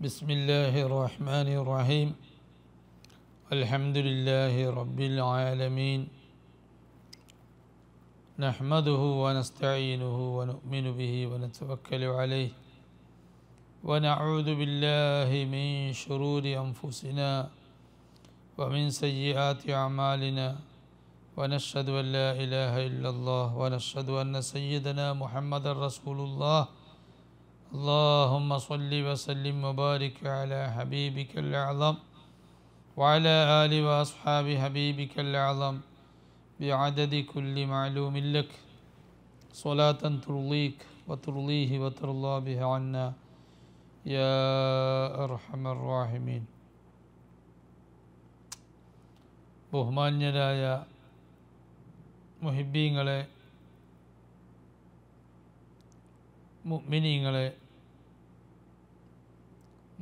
بسم الله الرحمن الرحيم الحمد لله رب العالمين نحمده ونستعينه ونؤمن به ونتوكل عليه ونعوذ بالله من شرور أنفسنا ومن سيئات أعمالنا ونشهد أن لا إله إلا الله ونشهد أن سيدنا محمد رسول الله اللهم صل وسلم وبارك على حبيبك الأعظم وعلى آل وأصحاب حبيبك الأعظم بعدد كل معلوم لك صلاة ترضيك وترضيه وترضى بها عنا يا أرحم الراحمين. ബഹുമാന്യരായ മുഹിബ്ബീങ്ങളെ, മുഅ്മിനീങ്ങളെ,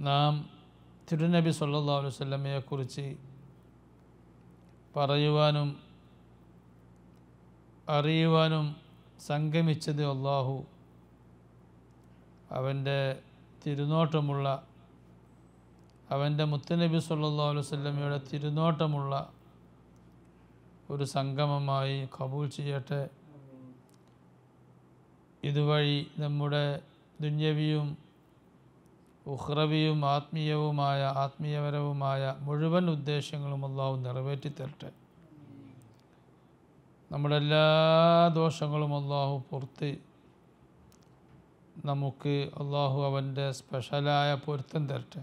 നാം തിരുനബി സല്ലല്ലാഹു അലൈഹി വസല്ലമയെക്കുറിച്ച് പറയുവാനും അറിയുവാനും സംഗമിച്ചത് അല്ലാഹു അവൻ്റെ തിരുനോട്ടമുള്ള, അവൻ്റെ മുത്തുനബി സല്ലല്ലാഹു അലൈഹി വസല്ലമയുടെ തിരുനോട്ടമുള്ള ഒരു സംഗമമായി കബൂൽ ചെയ്യട്ടെ. ഇതുവഴി നമ്മുടെ ദുന്യവിയും ഉഖ്റവിയും ആത്മീയപരവുമായ മുഴുവൻ ഉദ്ദേശങ്ങളും അല്ലാഹു നിറവേറ്റിത്തരട്ടെ. നമ്മുടെ എല്ലാ ദോഷങ്ങളും അല്ലാഹു പുറത്ത് നമുക്ക് അല്ലാഹു അവൻ്റെ സ്പെഷ്യലായ പൊരുത്തം തരട്ടെ.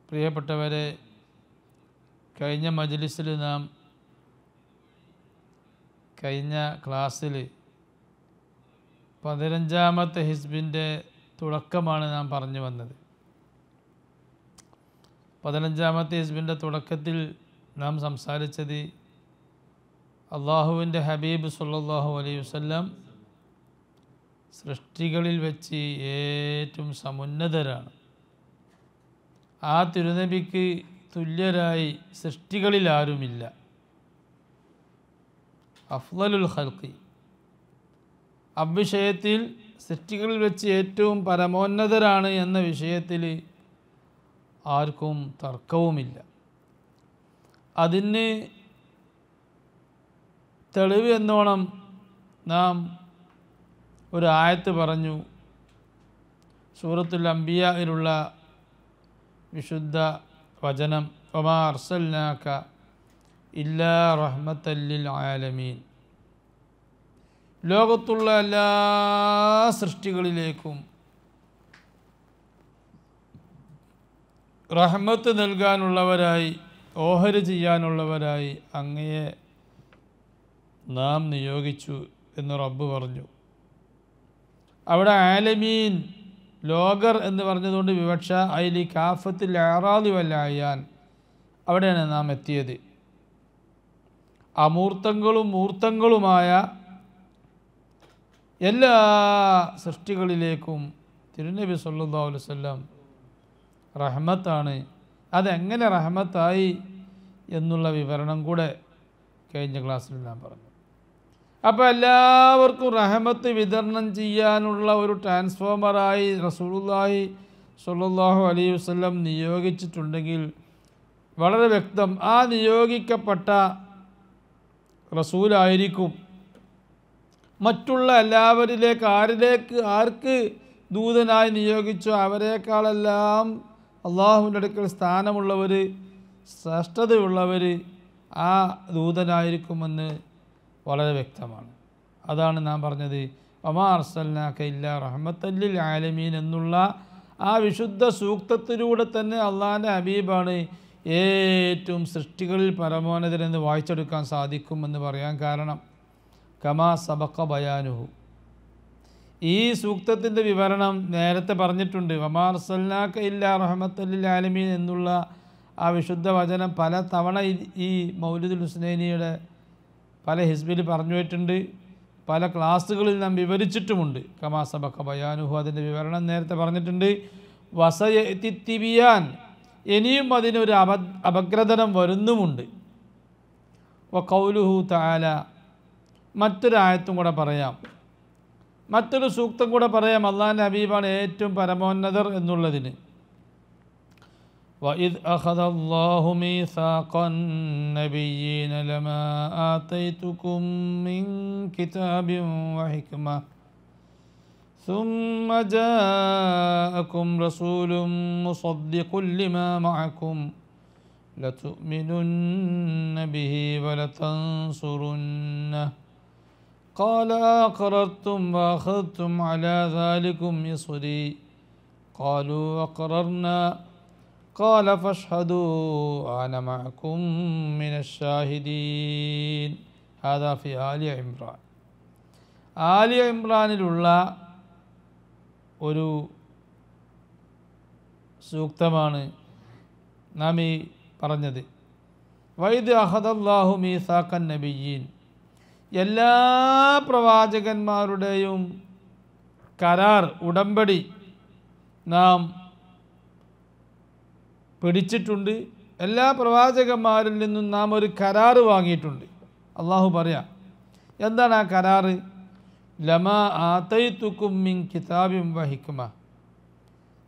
പ്രിയപ്പെട്ടവരെ, കഴിഞ്ഞ മജ്ലിസിൽ നാം കഴിഞ്ഞ ക്ലാസ്സിൽ 15ാമത്തെ ഹിസ്ബിൻ്റെ തുടക്കമാണ് നാം പറഞ്ഞു വന്നത്. 15ാമത്തെ ഹിസ്ബിൻ്റെ തുടക്കത്തിൽ നാം സംസാരിച്ചത് അള്ളാഹുവിൻ്റെ ഹബീബ് സല്ലല്ലാഹു അലൈഹി വസല്ലം സൃഷ്ടികളിൽ വെച്ച് ഏറ്റവും സമുന്നതരാണ്. ആ തിരുനബിക്ക് തുല്യരായി സൃഷ്ടികളിൽ ആരുമില്ല. അഫ്ളലുൽ ഖൽഖി, അവിഷയത്തിൽ സൃഷ്ടികളിൽ വെച്ച് ഏറ്റവും പരമോന്നതരാണ് എന്ന വിഷയത്തിൽ ആർക്കും തർക്കവുമില്ല. അതിന് തെളിവ് എന്നോണം നാം ഒരു ആയത്ത് പറഞ്ഞു. സൂറത്തുൽ അംബിയായിലുള്ള വിശുദ്ധ വചനം, വമാ അർസൽനാക ഇല്ലാ റഹ്മത്തൽ ലിൽ ആലമീൻ. ലോകത്തുള്ള എല്ലാ സൃഷ്ടികളിലേക്കും റഹ്മത്ത് നൽകാനുള്ളവരായി, ഓഹരി ചെയ്യാനുള്ളവരായി അങ്ങയെ നാം നിയോഗിച്ചു എന്ന് റബ്ബ് പറഞ്ഞു. അവിടെ ആലമീൻ, ലോകർ എന്ന് പറഞ്ഞതുകൊണ്ട് വിവക്ഷ അയിലി കാഫത്തിൽ ആറാദി വല്ലായാൻ, അവിടെയാണ് നാം എത്തിയത്. അമൂർത്തങ്ങളും മൂർത്തങ്ങളുമായ എല്ലാ സൃഷ്ടികളിലേക്കും തിരുനബി സല്ലല്ലാഹു അലൈഹി വസല്ലം റഹ്മത്താണ്. അതെങ്ങനെ റഹ്മത്തായി എന്നുള്ള വിവരണം കൂടെ കഴിഞ്ഞ ക്ലാസ്സിൽ നാം പറഞ്ഞു. അപ്പോൾ എല്ലാവർക്കും റഹ്മത്ത് വിതരണം ചെയ്യാനുള്ള ഒരു ട്രാൻസ്ഫോമറായി റസൂലുള്ളാഹി സ്വല്ലല്ലാഹു അലൈഹി വസല്ലം നിയോഗിച്ചിട്ടുണ്ടെങ്കിൽ വളരെ വ്യക്തം, ആ നിയോഗിക്കപ്പെട്ട റസൂലായിരിക്കും മറ്റുള്ള എല്ലാവരിലേക്ക് ആർക്ക് ദൂതനായി നിയോഗിച്ചോ അവരെക്കാളെല്ലാം അള്ളാഹുവിൻ്റെ അടുക്കൽ സ്ഥാനമുള്ളവർ, ശ്രേഷ്ഠതയുള്ളവർ ആ ദൂതനായിരിക്കുമെന്ന് വളരെ വ്യക്തമാണ്. അതാണ് നാം പറഞ്ഞത് വമാ അർസൽനാക ഇല്ലാ റഹ്മത്തൽ ലിൽ ആലമീൻ എന്നുള്ള ആ വിശുദ്ധ സൂക്തത്തിലൂടെ തന്നെ അള്ളാഹിൻ്റെ ഹബീബാണ് ഏറ്റവും സൃഷ്ടികളിൽ പരമോന്നതരെന്ന് വായിച്ചെടുക്കാൻ സാധിക്കുമെന്ന് പറയാൻ കാരണം കമാ സബഖ ബയാനുഹു. ഈ സൂക്തത്തിൻ്റെ വിവരണം നേരത്തെ പറഞ്ഞിട്ടുണ്ട്. വമാ അർസൽനാക ഇല്ലാ റഹ്മത്തൽ ലിൽ ആലമീൻ എന്നുള്ള ആ വിശുദ്ധ വചനം പല തവണ ഈ മൗലിദുൽ ഹുസ്നൈനിയുടെ പല ഹിസ്ബിൽ പറഞ്ഞു പോയിട്ടുണ്ട്. പല ക്ലാസ്സുകളിൽ നാം വിവരിച്ചിട്ടുമുണ്ട്. കമാ സബഖ ബയാനുഹു, അതിൻ്റെ വിവരണം നേരത്തെ പറഞ്ഞിട്ടുണ്ട്. വസയതി തിബിയാൻ, ഇനിയും അതിനൊരു അപഗ്രഥനം വരുന്നുമുണ്ട്. വ ഖൗലുഹു തആല, മറ്റൊരായത്തും കൂടെ പറയാം. മറ്റൊരു സൂക്തം കൂടെ പറയാം അള്ളാഹിൻ്റെ ഹബീബാണ് ഏറ്റവും പരമോന്നതർ എന്നുള്ളതിന്. وَإِذْ أَخَذَ اللَّهُ مِيثَاقَ النَّبِيِّينَ لَمَا آتَيْتُكُم مِّن كِتَابٍ وَحِكْمَةٍ ثُمَّ جَاءَكُمْ رَسُولٌ مُصَدِّقٌ لِّمَا مَعَكُمْ لَتُؤْمِنُنَّ بِهِ وَلَتَنصُرُنَّهُ قَالَ أَقْرَرْتُمْ وَأَخَذْتُمْ عَلَى ذَلِكُمْ إِصْرِي قَالُوا أَقْرَرْنَا قال فاشهدوا وأنا معكم من الشاهدين. هذا في آل عمران. ആൽ ഇമ്രാനിലുള്ള ഒരു സൂക്തമാണ് നാം ഈ പറഞ്ഞത്. വൈദ് അഖദല്ലാഹു മീസാഖൻ നബിയ്യീൻ, എല്ലാ പ്രവാചകന്മാരുടെയും കരാർ ഉടമ്പടി നാം പിടിച്ചിട്ടുണ്ട്. എല്ലാ പ്രവാചകന്മാരിൽ നിന്നും നാം ഒരു കരാറ് വാങ്ങിയിട്ടുണ്ട്. അള്ളാഹു പറയാം, എന്താണ് ആ കരാറ്? ലമാ ആതൈതുക്കും മിൻ കിതാബിൻ വ ഹിക്മ,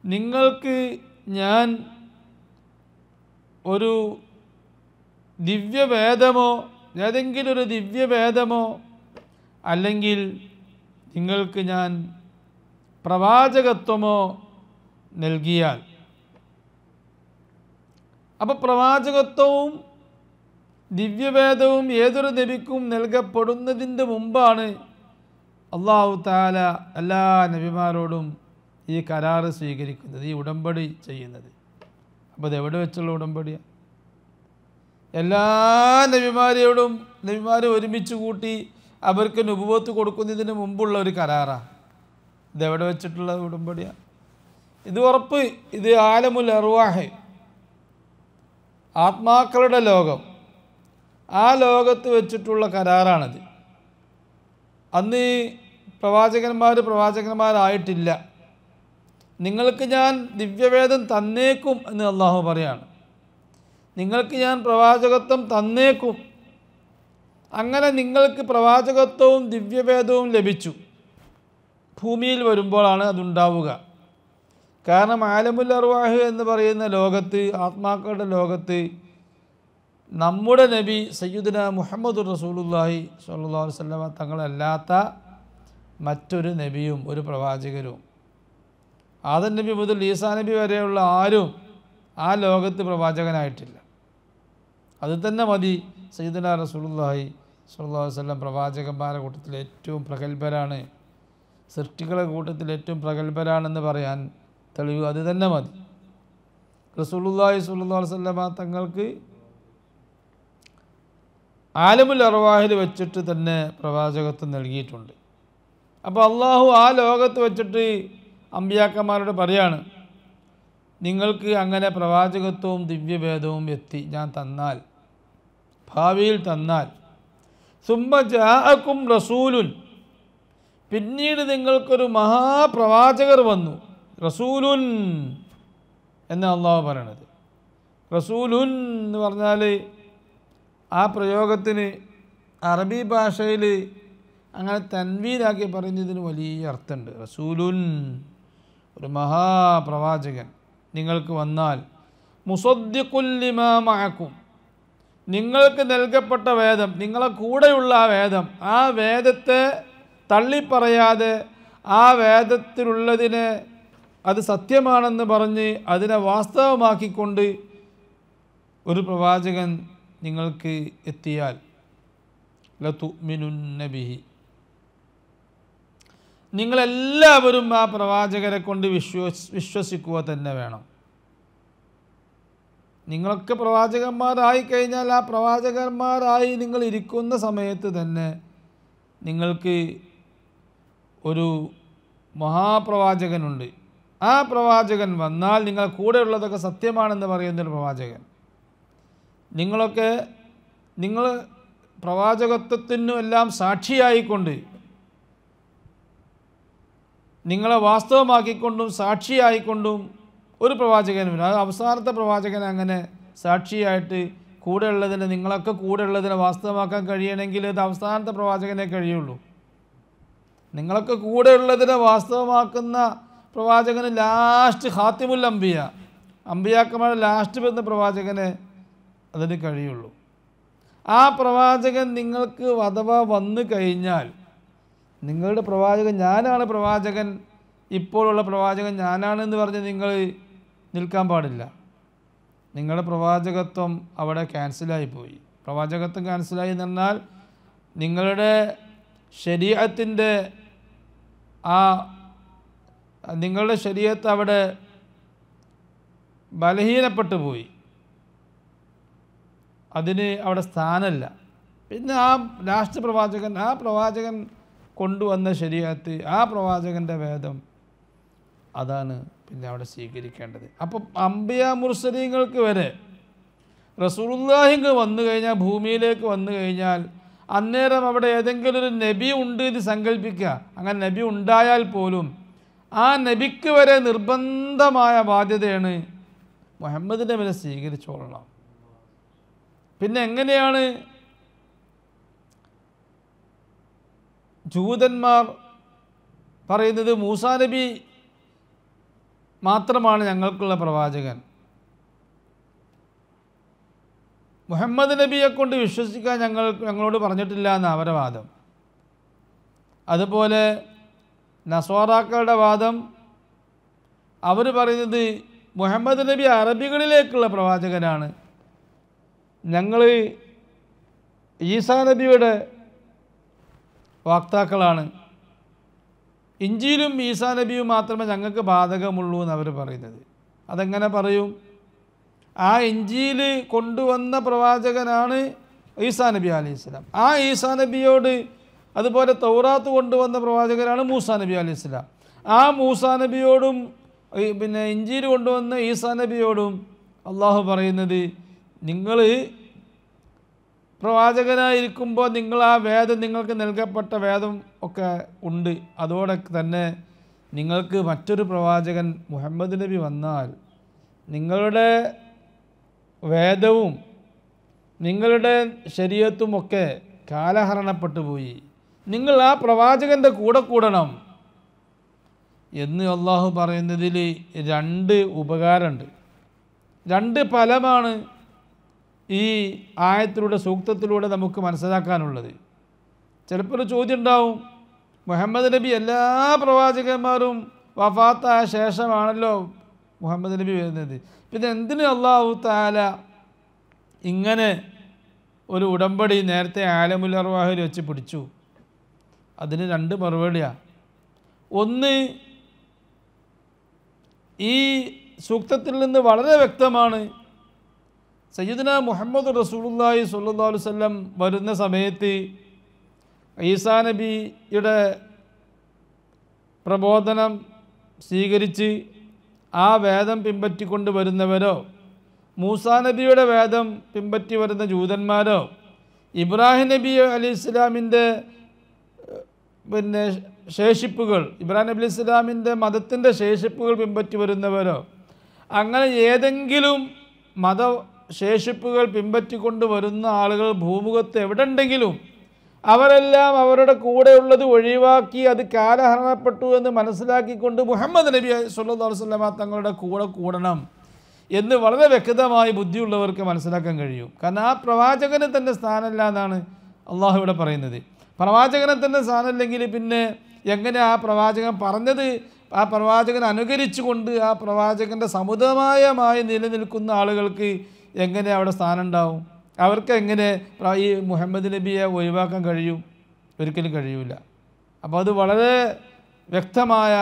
നിങ്ങൾക്ക് ഞാൻ ഒരു ദിവ്യവേദമോ ഏതെങ്കിലും ഒരു ദിവ്യവേദമോ അല്ലെങ്കിൽ നിങ്ങൾക്ക് ഞാൻ പ്രവാചകത്വമോ നൽകിയാൽ. അപ്പോൾ പ്രവാചകത്വവും ദിവ്യവേദവും ഏതൊരു നബിക്കും നൽകപ്പെടുന്നതിൻ്റെ മുമ്പാണ് അല്ലാഹു തആല എല്ലാ നബിമാരോടും ഈ കരാറ് സ്വീകരിക്കുന്നത്, ഈ ഉടമ്പടി ചെയ്യുന്നത്. അപ്പോൾ അതെവിടെ വെച്ചുള്ള ഉടമ്പടിയാണ്? എല്ലാ നബിമാരോടും നബിമാരെ ഒരുമിച്ച് കൂട്ടി അവർക്ക് നുബുവത്ത് കൊടുക്കുന്നതിന് മുമ്പുള്ള ഒരു കരാറാണ്. ഇതെവിടെ വെച്ചിട്ടുള്ള ഉടമ്പടിയാണ്? ഇത് ഉറപ്പ്, ഇത് ആലമുൽ അർവാഹ്, ആത്മാക്കളുടെ ലോകം, ആ ലോകത്ത് വെച്ചിട്ടുള്ള കരാറാണത്. അന്ന് പ്രവാചകന്മാരായിട്ടില്ല. നിങ്ങൾക്ക് ഞാൻ ദിവ്യവേദം തന്നേക്കും എന്ന് അള്ളാഹു പറയാണ്. നിങ്ങൾക്ക് ഞാൻ പ്രവാചകത്വം തന്നേക്കും. അങ്ങനെ നിങ്ങൾക്ക് പ്രവാചകത്വവും ദിവ്യവേദവും ലഭിച്ചു. ഭൂമിയിൽ വരുമ്പോഴാണ് അതുണ്ടാവുക. കാരണം ആലമുൽ അർവാഹ് എന്ന് പറയുന്ന ലോകത്ത്, ആത്മാക്കളുടെ ലോകത്ത്, നമ്മുടെ നബി സയ്യിദുനാ മുഹമ്മദ് റസൂലുള്ളാഹി സ്വല്ലല്ലാഹു അലൈഹി വസല്ലമ തങ്ങളല്ലാത്ത മറ്റൊരു നബിയും ഒരു പ്രവാചകരും, ആദം നബി മുതൽ ഈസാ നബി വരെയുള്ള ആരും ആ ലോകത്ത് പ്രവാചകനായിട്ടില്ല. അത് തന്നെ മതി. സയ്യിദുനാ റസൂലുള്ളാഹി സ്വല്ലല്ലാഹു അലൈഹി വസല്ലം പ്രവാചകന്മാരുടെ കൂട്ടത്തിൽ ഏറ്റവും പ്രഗത്ഭരാണ്, സൃഷ്ടികളുടെ കൂട്ടത്തിൽ ഏറ്റവും പ്രഗത്ഭരാണെന്ന് പറയാൻ തെളിവ് അത് തന്നെ മതി. റസൂലുള്ളാഹി സ്വല്ലല്ലാഹു അലൈഹി വസല്ലമ തങ്ങൾക്ക് ആലമുൽ അർവാഹിൽ വെച്ചിട്ട് തന്നെ പ്രവാചകത്വം നൽകിയിട്ടുണ്ട്. അപ്പോൾ അള്ളാഹു ആ ലോകത്ത് വെച്ചിട്ട് അമ്പിയാക്കന്മാരോട് പറയാണ്, നിങ്ങൾക്ക് അങ്ങനെ പ്രവാചകത്വവും ദിവ്യവേദവും എത്തി ഞാൻ തന്നാൽ, ഭാവിയിൽ തന്നാൽ, സുമ്മ ജാഅക്കും റസൂലുൻ, പിന്നീട് നിങ്ങൾക്കൊരു മഹാപ്രവാചകർ വന്നു. റസൂലുൻ എന്ന് അള്ളാഹു പറയണത്. റസൂലുൻ എന്ന് പറഞ്ഞാൽ ആ പ്രയോഗത്തിന് അറബി ഭാഷയിൽ അങ്ങനെ തൻവീനാക്കി പറയുന്നതിന് വലിയ അർത്ഥമുണ്ട്. റസൂലുൻ, ഒരു മഹാപ്രവാചകൻ നിങ്ങൾക്ക് വന്നാൽ, മുസദ്ദിഖുൽ ലിമാ മഅക്കും, നിങ്ങൾക്ക് നൽകപ്പെട്ട വേദം, നിങ്ങളെ കൂടെയുള്ള ആ വേദം, ആ വേദത്തെ തള്ളിപ്പറയാതെ ആ വേദത്തിലുള്ളതിനെ അത് സത്യമാണെന്ന് പറഞ്ഞ് അതിനെ വാസ്തവമാക്കിക്കൊണ്ട് ഒരു പ്രവാചകൻ നിങ്ങൾക്ക് എത്തിയാൽ, ലതുഅ്മിനുന്ന ബിഹി, നിങ്ങളെല്ലാവരും ആ പ്രവാചകരെ കൊണ്ട് വിശ്വസിക്കുക തന്നെ വേണം. നിങ്ങളൊക്കെ പ്രവാചകന്മാരായി കഴിഞ്ഞാൽ ആ പ്രവാചകന്മാരായി നിങ്ങൾ ഇരിക്കുന്ന സമയത്ത് തന്നെ നിങ്ങൾക്ക് ഒരു മഹാപ്രവാചകനുണ്ട്. ആ പ്രവാചകൻ വന്നാൽ നിങ്ങൾ കൂടെയുള്ളതൊക്കെ സത്യമാണെന്ന് പറയുന്നൊരു പ്രവാചകൻ. നിങ്ങൾ പ്രവാചകത്വത്തിനും എല്ലാം സാക്ഷിയായിക്കൊണ്ട്, നിങ്ങളെ വാസ്തവമാക്കിക്കൊണ്ടും സാക്ഷിയായിക്കൊണ്ടും ഒരു പ്രവാചകനും, അത് അവസാനത്തെ പ്രവാചകൻ അങ്ങനെ സാക്ഷിയായിട്ട് കൂടെയുള്ളതിനെ, നിങ്ങളൊക്കെ കൂടെയുള്ളതിനെ വാസ്തവമാക്കാൻ കഴിയണമെങ്കിൽ അത് അവസാനത്തെ പ്രവാചകനെ കഴിയുള്ളൂ. നിങ്ങളൊക്കെ കൂടെയുള്ളതിനെ വാസ്തവമാക്കുന്ന പ്രവാചകന് ലാസ്റ്റ് ഖാത്തിമുൽ അംബിയ, അംബിയാക്കന്മാരുടെ ലാസ്റ്റ് വരുന്ന പ്രവാചകനെ അതിന് കഴിയുള്ളൂ. ആ പ്രവാചകൻ നിങ്ങൾക്ക് അഥവാ വന്നു കഴിഞ്ഞാൽ നിങ്ങളുടെ പ്രവാചകൻ ഞാനാണ് പ്രവാചകൻ, ഇപ്പോഴുള്ള പ്രവാചകൻ ഞാനാണെന്ന് പറഞ്ഞ് നിങ്ങൾ നിൽക്കാൻ പാടില്ല. നിങ്ങളുടെ പ്രവാചകത്വം അവിടെ ക്യാൻസലായിപ്പോയി. പ്രവാചകത്വം ക്യാൻസലായി എന്ന് പറഞ്ഞാൽ നിങ്ങളുടെ ശരീഅത്തിൻ്റെ നിങ്ങളുടെ ശരീഅത്ത് അവിടെ ബലഹീനപ്പെട്ടു പോയി, അതിന് അവിടെ സ്ഥാനമില്ല. പിന്നെ ആ ലാസ്റ്റ് പ്രവാചകൻ, ആ പ്രവാചകൻ കൊണ്ടുവന്ന ശരീഅത്ത്, ആ പ്രവാചകൻ്റെ വേദം, അതാണ് പിന്നെ അവിടെ സ്വീകരിക്കേണ്ടത്. അപ്പം അംബിയ മുർസലീങ്ങൾക്ക് വരെ റസൂലുള്ളാഹിക്ക് വന്നു കഴിഞ്ഞാൽ, ഭൂമിയിലേക്ക് വന്നു കഴിഞ്ഞാൽ അന്നേരം അവിടെ ഏതെങ്കിലും ഒരു നബി ഉണ്ട് എന്ന് സങ്കല്പിക്കുക. അങ്ങനെ നബി ഉണ്ടായാൽ പോലും ആ നബിക്ക് വരെ നിർബന്ധമായ ബാധ്യതയാണ് മുഹമ്മദ് നബിയെ സ്വീകരിച്ചോളണം. പിന്നെ എങ്ങനെയാണ് ജൂതന്മാർ പറയുന്നത് മൂസാ നബി മാത്രമാണ് ഞങ്ങൾക്കുള്ള പ്രവാചകൻ, മുഹമ്മദ് നബിയെ കൊണ്ട് വിശ്വസിക്കാൻ ഞങ്ങളോട് പറഞ്ഞിട്ടില്ല എന്ന അവരുടെ വാദം. അതുപോലെ നസ്വാറാക്കളുടെ വാദം, അവർ പറയുന്നത് മുഹമ്മദ് നബി അറബികളിലേക്കുള്ള പ്രവാചകനാണ്, ഞങ്ങൾ ഈസാ നബിയുടെ വാക്താക്കളാണ്, ഇഞ്ചീലും ഈസാ നബിയും മാത്രമേ ഞങ്ങൾക്ക് ബാധകമുള്ളൂ എന്നവർ പറയുന്നത്. അതെങ്ങനെ പറയും? ആ ഇഞ്ചീൽ കൊണ്ടുവന്ന പ്രവാചകനാണ് ഈസാ നബി അലൈഹിസ്സലാം. ആ ഈസാ നബിയോട്, അതുപോലെ തൗറാത്ത് കൊണ്ടുവന്ന പ്രവാചകനാണ് മൂസാ നബി അലൈഹിസ്സലാം. ആ മൂസാ നബിയോടും പിന്നെ ഇഞ്ചീൽ കൊണ്ടുവന്ന ഈസാ നബിയോടും അള്ളാഹു പറയുന്നത്, നിങ്ങൾ പ്രവാചകനായിരിക്കുമ്പോൾ നിങ്ങൾ ആ വേദം, നിങ്ങൾക്ക് നൽകപ്പെട്ട വേദം ഒക്കെ ഉണ്ട്, അതോടെ തന്നെ നിങ്ങൾക്ക് മറ്റൊരു പ്രവാചകൻ മുഹമ്മദ് നബി വന്നാൽ നിങ്ങളുടെ വേദവും നിങ്ങളുടെ ശരീഅത്തുമൊക്കെ കാലഹരണപ്പെട്ടു പോയി, നിങ്ങൾ ആ പ്രവാചകൻ്റെ കൂടെ കൂടണം എന്ന് അള്ളാഹു പറയുന്നതിൽ രണ്ട് ഉപകാരമുണ്ട്, രണ്ട് ഫലമാണ് ഈ ആയത്തിലൂടെ, സൂക്തത്തിലൂടെ നമുക്ക് മനസ്സിലാക്കാനുള്ളത്. ചിലപ്പോൾ ഒരു ചോദ്യം ഉണ്ടാവും, മുഹമ്മദ് നബി എല്ലാ പ്രവാചകന്മാരും വഫാത്തായ ശേഷമാണല്ലോ മുഹമ്മദ് നബി വരുന്നത്, പിന്നെ എന്തിന് അല്ലാഹു തആല ഇങ്ങനെ ഒരു ഉടമ്പടി നേരത്തെ ആലമുൽ അർവാഹിൽ വെച്ച് പിടിച്ചു? അതിന് രണ്ട് മറുപടിയാണ്. ഒന്ന്, ഈ സൂക്തത്തിൽ നിന്ന് വളരെ വ്യക്തമാണ്, സയ്യിദുനാ മുഹമ്മദ് റസൂലുള്ളാഹി സ്വല്ലല്ലാഹു അലൈഹി വസല്ലം വരുന്ന സമയത്ത് ഈസാ നബിയുടെ പ്രബോധനം സ്വീകരിച്ച് ആ വേദം പിൻപറ്റിക്കൊണ്ട് വരുന്നവരോ, മൂസാ നബിയുടെ വേദം പിൻപറ്റി വരുന്ന ജൂതന്മാരോ, ഇബ്രാഹിം നബി അലൈഹി ഇസ്ലാമിൻ്റെ പിന്നെ ശേഷിപ്പുകൾ, ഇബ്രാഹിം നബി ഇസ്ലാമിൻ്റെ മതത്തിൻ്റെ ശേഷിപ്പുകൾ പിൻപറ്റി വരുന്നവരോ, അങ്ങനെ ഏതെങ്കിലും മതശേഷിപ്പുകൾ പിൻപറ്റിക്കൊണ്ട് വരുന്ന ആളുകൾ ഭൂമുഖത്ത് എവിടെ ഉണ്ടെങ്കിലും അവരെല്ലാം അവരുടെ കൂടെയുള്ളത് ഒഴിവാക്കി അത് കാലഹരണപ്പെട്ടു എന്ന് മനസ്സിലാക്കിക്കൊണ്ട് മുഹമ്മദ് നബി സ്വല്ലല്ലാഹു അലൈഹി വസല്ലമ തങ്ങളുടെ കൂടെ കൂടണം എന്ന് വളരെ വ്യക്തമായി ബുദ്ധിയുള്ളവർക്ക് മനസ്സിലാക്കാൻ കഴിയും. കാരണം ആ പ്രവാചകന് തന്നെ സ്ഥാനമില്ല എന്നാണ് അള്ളാഹു ഇവിടെ പറയുന്നത്. പ്രവാചകനെ തന്നെ സ്ഥാനമില്ലെങ്കിൽ പിന്നെ എങ്ങനെ ആ പ്രവാചകൻ പറഞ്ഞത്, ആ പ്രവാചകൻ അനുകരിച്ചുകൊണ്ട് ആ പ്രവാചകൻ്റെ സമുദായമായി നിലനിൽക്കുന്ന ആളുകൾക്ക് എങ്ങനെ അവിടെ സ്ഥാനം ഉണ്ടാവും? അവർക്ക് എങ്ങനെ ഈ മുഹമ്മദ് നബിയെ ഒഴിവാക്കാൻ കഴിയും? ഒരിക്കലും കഴിയില്ല. അപ്പോൾ അത് വളരെ വ്യക്തമായ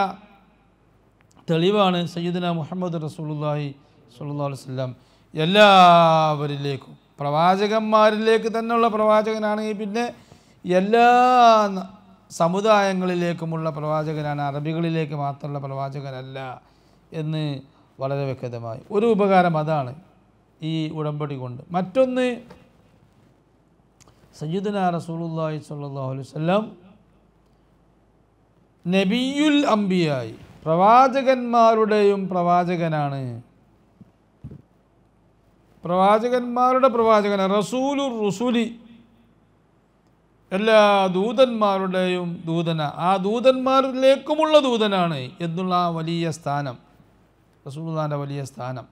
തെളിവാണ് സയ്യിദുനാ മുഹമ്മദ് റസൂലുള്ളാഹി സ്വല്ലല്ലാഹു അലൈഹി വസല്ലം എല്ലാവരിലേക്കും, പ്രവാചകന്മാരിലേക്ക് തന്നെയുള്ള പ്രവാചകനാണെങ്കിൽ പിന്നെ എല്ലാ സമുദായങ്ങളിലേക്കുമുള്ള പ്രവാചകനാണ്, അറബികളിലേക്ക് മാത്രമുള്ള പ്രവാചകനല്ല എന്ന് വളരെ വ്യക്തമായി. ഒരു ഉപകാരം അതാണ് ഈ ഉടമ്പടി കൊണ്ട്. മറ്റൊന്ന്, സയ്യിദുനാ റസൂലുള്ളാഹി സ്വല്ലല്ലാഹു അലൈഹി വസല്ലം നബിയുൽ അംബിയായി, പ്രവാചകന്മാരുടെയും പ്രവാചകനാണ്, പ്രവാചകന്മാരുടെ പ്രവാചകനാണ്, റസൂലുർ റുസുലി എല്ലാ ദൂതന്മാരുടെയും ദൂതന, ആ ദൂതന്മാരിലേക്കുമുള്ള ദൂതനാണ് എന്നുള്ള ആ വലിയ സ്ഥാനം, റസൂലുള്ളാഹിൻ്റെ വലിയ സ്ഥാനം.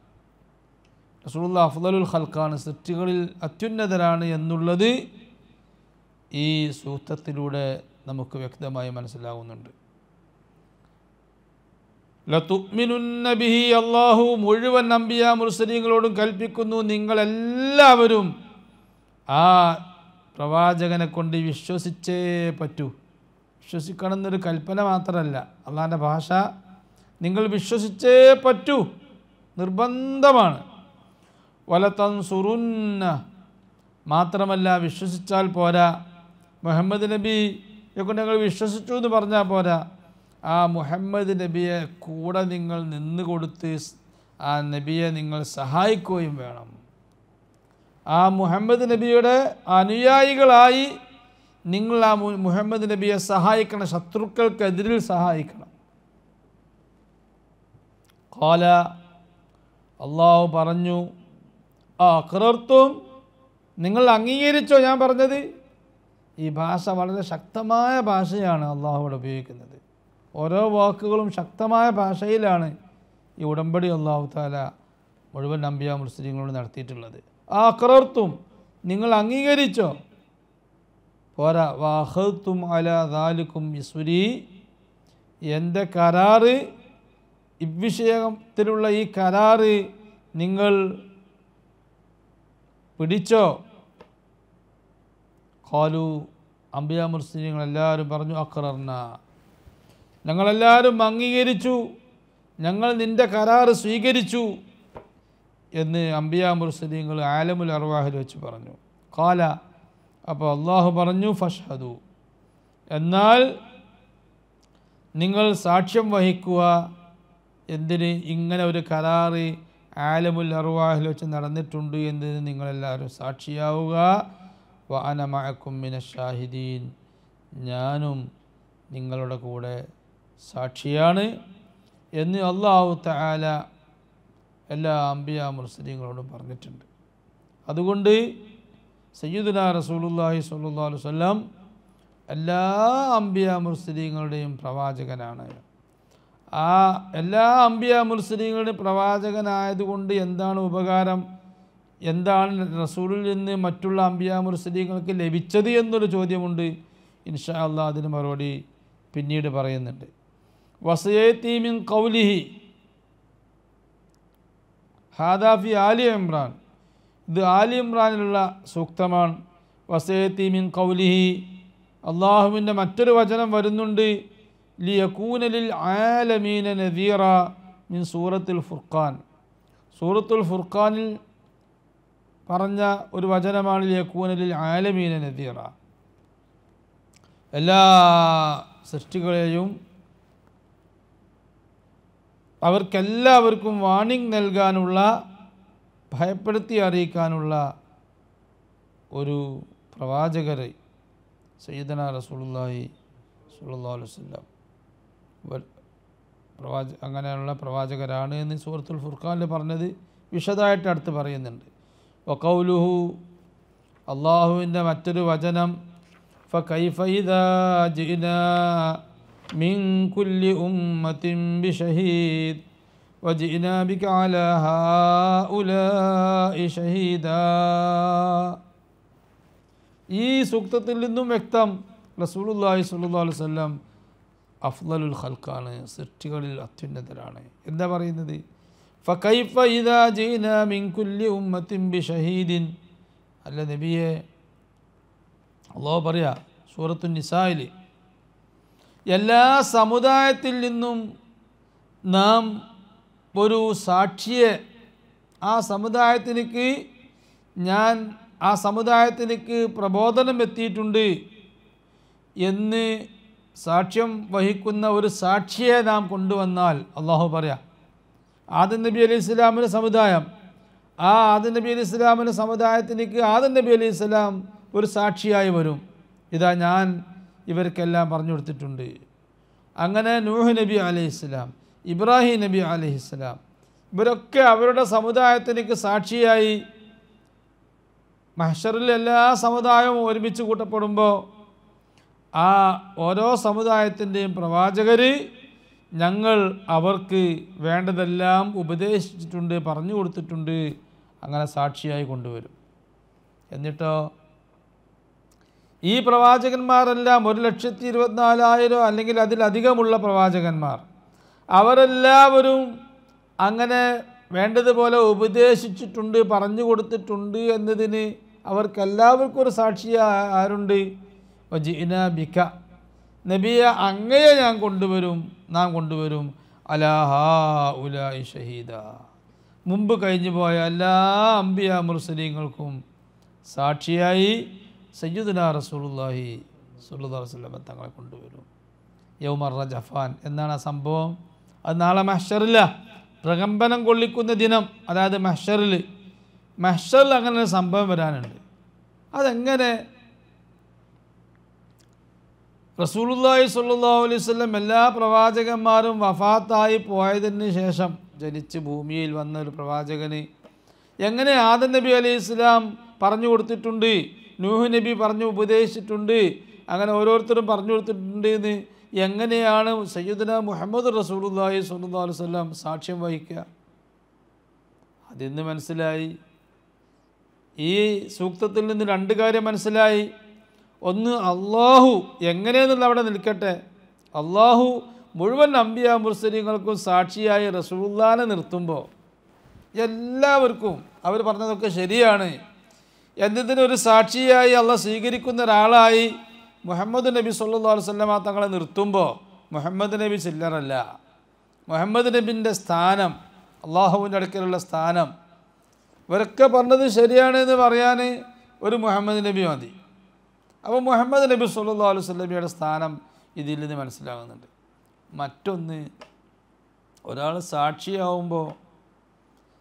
റസൂലുള്ളാഹി അഫ്ളലുൽ ഖൽഖാണ്, സൃഷ്ടികളിൽ അത്യുന്നതരാണ് എന്നുള്ളത് ഈ സൂക്തത്തിലൂടെ നമുക്ക് വ്യക്തമായി മനസ്സിലാകുന്നുണ്ട്. ലതുഅ്മിനുന്ന ബിഹി, അല്ലാഹു മുഴുവൻ അംബിയാ മുർസലീങ്ങളോടും കൽപ്പിക്കുന്നു, നിങ്ങളെല്ലാവരും ആ പ്രവാചകനെ കൊണ്ട് വിശ്വസിച്ചേ പറ്റൂ. വിശ്വസിക്കണം എന്നൊരു കൽപ്പന മാത്രമല്ല, അള്ളാഹിൻ്റെ ഭാഷ, നിങ്ങൾ വിശ്വസിച്ചേ പറ്റൂ, നിർബന്ധമാണ്. വലതൻസുറുന്ന, മാത്രമല്ല വിശ്വസിച്ചാൽ പോരാ, മുഹമ്മദ് നബിയെ കൊണ്ട് ഞങ്ങൾ വിശ്വസിച്ചു എന്ന് പറഞ്ഞാൽ പോരാ, ആ മുഹമ്മദ് നബിയെ കൂടെ നിങ്ങൾ നിന്ന് കൊടുത്ത് ആ നബിയെ നിങ്ങൾ സഹായിക്കുകയും വേണം. ആ മുഹമ്മദ് നബിയുടെ അനുയായികളായി നിങ്ങൾ ആ മുഹമ്മദ് നബിയെ സഹായിക്കണം, ശത്രുക്കൾക്കെതിരിൽ സഹായിക്കണം. ഖാല, അള്ളാഹു പറഞ്ഞു, അഖറർതും, നിങ്ങൾ അംഗീകരിച്ചോ ഞാൻ പറഞ്ഞത്? ഈ ഭാഷ വളരെ ശക്തമായ ഭാഷയാണ് അള്ളാഹു ഇവിടെ ഉപയോഗിക്കുന്നത്. ഓരോ വാക്കുകളും ശക്തമായ ഭാഷയിലാണ് ഈ ഉടമ്പടി അള്ളാഹു തആല മുഴുവൻ അംബിയാ മുർസലീങ്ങളോട് നടത്തിയിട്ടുള്ളത്. അഖറർതും, നിങ്ങൾ അംഗീകരിച്ചോ? പോരാ, വഅഖദ്തും അലാ ദാലികും ഇസ്രി, എൻ്റെ കരാറ്, ഇവിഷയത്തിലുള്ള ഈ കരാറ് നിങ്ങൾ പിടിച്ചോ? ഖാലു, അംബിയാ മുർസലീങ്ങളെല്ലാവരും പറഞ്ഞു, അഖറർന, ഞങ്ങളെല്ലാവരും അംഗീകരിച്ചു, ഞങ്ങൾ നിൻ്റെ കരാറ് സ്വീകരിച്ചു എന്ന് അംബിയാ മുർസലീങ്ങൾ ആലമുൽ അർവാഹിൽ വെച്ച് പറഞ്ഞു. ഖാല, അപ്പോൾ അള്ളാഹു പറഞ്ഞു, ഫഷ്ഹദു, എന്നാൽ നിങ്ങൾ സാക്ഷ്യം വഹിക്കുക. എന്തിന്? ഇങ്ങനെ ഒരു കരാറ് ആലമുൽ അർവാഹിൽ വെച്ച് നടന്നിട്ടുണ്ട് എന്നതിന് നിങ്ങളെല്ലാവരും സാക്ഷിയാവുക. വ അന മഅകും മിനശ്ശാഹിദീൻ, ഞാനും നിങ്ങളുടെ കൂടെ സാക്ഷിയാണ് എന്ന് അല്ലാഹു തആല എല്ലാ അംബിയാ മുർസലീങ്ങളോടും പറഞ്ഞിട്ടുണ്ട്. അതുകൊണ്ട് സയ്യിദുനാ റസൂലുള്ളാഹി സ്വല്ലല്ലാഹു അലൈഹി വസല്ലം എല്ലാ അംബിയാ മുർസലീങ്ങളുടെയും പ്രവാചകനാണ്. ആ എല്ലാ അംബിയാ മുർസലീങ്ങളുടെയും പ്രവാചകനായതുകൊണ്ട് എന്താണ് ഉപകാരം, എന്താണ് റസൂലിൽ നിന്ന് മറ്റുള്ള അംബിയാ മുർസലീങ്ങൾക്ക് ലഭിച്ചത് എന്നൊരു ചോദ്യമുണ്ട്. ഇൻഷാ അല്ലാഹ് അതിന് മറുപടി പിന്നീട് പറയുന്നുണ്ട്. വസയതി മിൻ ഖൗലിഹി, ഹാദാ ഫി ആലി ഇമ്രാൻ, ഇത് ആലി ഇമ്രാനിലുള്ള സൂക്തമാണ്. വസയതി മിൻ ഖൗലിഹി, അള്ളാഹുവിൻ്റെ മറ്റൊരു വചനം വരുന്നുണ്ട്. ലിയകൂന ലിൽ ആലമീന നദീറ മിൻ സൂറത്തുൽ ഫുർഖാൻ, സൂറത്തുൽ ഫുർഖാനിൽ പറഞ്ഞ ഒരു വചനമാണ് ലിയകൂന ലിൽ ആലമീന നദീറ, എല്ലാ സൃഷ്ടികളെയും അവർക്കെല്ലാവർക്കും വാണിംഗ് നൽകാനുള്ള, ഭയപ്പെടുത്തി അറിയിക്കാനുള്ള ഒരു പ്രവാചകരെ സയ്യിദനാ റസൂലുള്ളാഹി സ്വല്ലല്ലാഹു അലൈഹി വസല്ലം അങ്ങനെയുള്ള പ്രവാചകരാണ് എന്ന് സൂറത്തുൽ ഫുർഖാനിൽ പറഞ്ഞത് വിശദമായിട്ട് അടുത്ത് പറയുന്നുണ്ട്. വഖൗലുഹു, അള്ളാഹുവിൻ്റെ മറ്റൊരു വചനം, ഫകൈഫ ഇദാ ജിനാ മിൻ കുല്ലി ഉമ്മത്തിൻ ബിശഹീദ് വജിനാ ബിക അലാ ഹൗലാഇ ഷഹീദാ. ഈ സൂക്തത്തിൽ നിന്നും വ്യക്തം, റസൂലുള്ളാഹി സ്വല്ലല്ലാഹു അലൈഹി വസല്ലം അഫ്ളലുൽ ഖൽഖാണ്, സൃഷ്ടികളിൽ അത്യുന്നതരാണ്. എന്താ പറയുന്നത്? ഫകൈഫ ഇദാ ജീനാ മിൻ കുല്ലി ഉമ്മത്തിൻ ബിശഹീദിൻ, അല്ല നബിയെ, അല്ലാഹു പറയാ സൂറത്തുൻ നിസായിൽ, എല്ലാ സമുദായത്തിൽ നിന്നും നാം ഒരു സാക്ഷിയെ, ആ സമുദായത്തിലേക്ക് പ്രബോധനം എത്തിയിട്ടുണ്ട് എന്ന് സാക്ഷ്യം വഹിക്കുന്ന ഒരു സാക്ഷിയെ നാം കൊണ്ടുവന്നാൽ, അള്ളാഹു പറയാം, ആദം നബി അലൈഹി ഇസ്ലാമിൻ്റെ സമുദായം, ആ ആദം നബി അലൈഹി ഇസ്ലാമിൻ്റെ സമുദായത്തിലേക്ക് ആദം നബി അലൈഹി ഇസ്ലാം ഒരു സാക്ഷിയായി വരും. ഇതാ ഞാൻ ഇവർക്കെല്ലാം പറഞ്ഞു കൊടുത്തിട്ടുണ്ട്. അങ്ങനെ നൂഹ് നബി അലൈഹി ഇസ്ലാം, ഇബ്രാഹിം നബി അലൈഹി ഇസ്ലാം, ഇവരൊക്കെ അവരുടെ സമുദായത്തിലേക്ക് സാക്ഷിയായി മഹ്ശറിൽ എല്ലാ സമുദായവും ഒരുമിച്ച് കൂട്ടപ്പെടുമ്പോൾ ആ ഓരോ സമുദായത്തിൻ്റെയും പ്രവാചകർ ഞങ്ങൾ അവർക്ക് വേണ്ടതെല്ലാം ഉപദേശിച്ചിട്ടുണ്ട്, പറഞ്ഞു കൊടുത്തിട്ടുണ്ട്, അങ്ങനെ സാക്ഷിയായി കൊണ്ടുവരും. എന്നിട്ടോ ഈ പ്രവാചകന്മാരെല്ലാം 1,24,000 അല്ലെങ്കിൽ അതിലധികമുള്ള പ്രവാചകന്മാർ, അവരെല്ലാവരും അങ്ങനെ വേണ്ടതുപോലെ ഉപദേശിച്ചിട്ടുണ്ട്, പറഞ്ഞു കൊടുത്തിട്ടുണ്ട് എന്നതിന് അവർക്കെല്ലാവർക്കും ഒരു സാക്ഷി ആരുണ്ട്? വജിഇന ബിക, നബിയെ അങ്ങയെ നാം കൊണ്ടുവരും അലാ ഹൗലാഇ ഷഹീദ, മുമ്പ് കഴിഞ്ഞു പോയ എല്ലാ അംബിയ മുർസലീങ്ങൾക്കും സാക്ഷിയായി സയ്യിദുനാ റസൂലുള്ളാഹി സ്വല്ലല്ലാഹു അലൈഹി വസല്ലം തങ്ങളെ കൊണ്ടുവരും. യൗമർ റജഫാൻ എന്നാണ് ആ സംഭവം. അത് നാളെ മഹ്ശറില, പ്രകമ്പനം കൊള്ളിക്കുന്ന ദിനം, അതായത് മഹ്ശറിൽ അങ്ങനെ ഒരു സംഭവം വരാനുണ്ട്. അതെങ്ങനെ? റസൂലുള്ളാഹി സ്വല്ലല്ലാഹു അലൈഹി വസല്ലം എല്ലാ പ്രവാചകന്മാരും വഫാത്തായി പോയതിന് ശേഷം ജനിച്ച് ഭൂമിയിൽ വന്ന ഒരു പ്രവാചകന് എങ്ങനെ ആദം നബി അലൈഹി ഇസ്ലാം പറഞ്ഞു കൊടുത്തിട്ടുണ്ട്, നൂഹ് നബി പറഞ്ഞു ഉപദേശിച്ചിട്ടുണ്ട്, അങ്ങനെ ഓരോരുത്തരും പറഞ്ഞു കൊടുത്തിട്ടുണ്ട് എന്ന് എങ്ങനെയാണ് സയ്യിദുനാ മുഹമ്മദ് റസൂലുള്ളാഹി സ്വല്ലല്ലാഹു അലൈഹി വസല്ലം സാക്ഷ്യം വഹിക്കുക? അതിന്ന് മനസ്സിലായി. ഈ സൂക്തത്തിൽ നിന്ന് രണ്ട് കാര്യം മനസ്സിലായി. ഒന്ന്, അള്ളാഹു എങ്ങനെയെന്നുള്ള അവിടെ നിൽക്കട്ടെ, അള്ളാഹു മുഴുവൻ അംബിയ മുർസലീങ്ങൾക്കും സാക്ഷിയായി റസൂലുള്ളാഹിനെ നിർത്തുമ്പോൾ എല്ലാവർക്കും അവർ പറഞ്ഞതൊക്കെ ശരിയാണ് എന്നതിനൊരു സാക്ഷിയായി അള്ളാഹ് സ്വീകരിക്കുന്ന ഒരാളായി മുഹമ്മദ് നബി സല്ലല്ലാഹു അലൈഹി വസല്ലം തങ്ങളെ നിർത്തുമ്പോൾ മുഹമ്മദ് നബി ചില്ലറല്ല. മുഹമ്മദ് നബിൻ്റെ സ്ഥാനം, അള്ളാഹുവിൻ്റെ അടുക്കലുള്ള സ്ഥാനം, ഇവരൊക്കെ പറഞ്ഞത് ശരിയാണെന്ന് പറയാൻ ഒരു മുഹമ്മദ് നബി മതി. അപ്പോൾ മുഹമ്മദ് നബി സല്ലല്ലാഹു അലൈഹി വസല്ലമയുടെ സ്ഥാനം ഇതിൽ നിന്ന് മനസ്സിലാകുന്നുണ്ട്. മറ്റൊന്ന്, ഒരാൾ സാക്ഷിയാവുമ്പോൾ,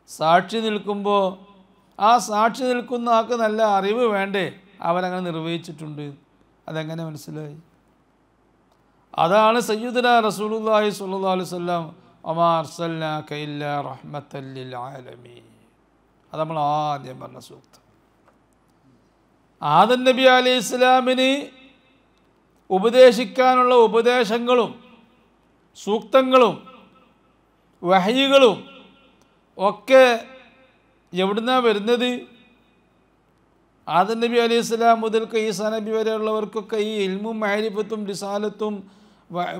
സാക്ഷി നിൽക്കുമ്പോൾ ആ സാക്ഷി നിൽക്കുന്ന ആൾക്ക് നല്ല അറിവ് വേണ്ടേ അവരങ്ങനെ നിർവഹിച്ചിട്ടുണ്ട്? അതെങ്ങനെ മനസ്സിലായി? അതാണ് സയ്യിദുനാ റസൂലുള്ളാഹി സ്വല്ലല്ലാഹു അലൈഹി വസല്ലം വമാ അർസൽനാക ഇല്ലാ റഹ്മത്തൽ ലിൽ ആലമീൻ. അത് നമ്മൾ ആദ്യം പറഞ്ഞ സൂക്തം. ആദം നബി അലൈഹി ഇസ്ലാമിന് ഉപദേശിക്കാനുള്ള ഉപദേശങ്ങളും സൂക്തങ്ങളും വഹയ്കളും ഒക്കെ എവിടുന്നാണ് വരുന്നത്? ആദം നബി അലൈഹി സ്വലാം മുതൽക്ക് ഈസാ നബി വരെയുള്ളവർക്കൊക്കെ ഈ ഇൽമും മഅരിഫത്തും റിസാലത്തും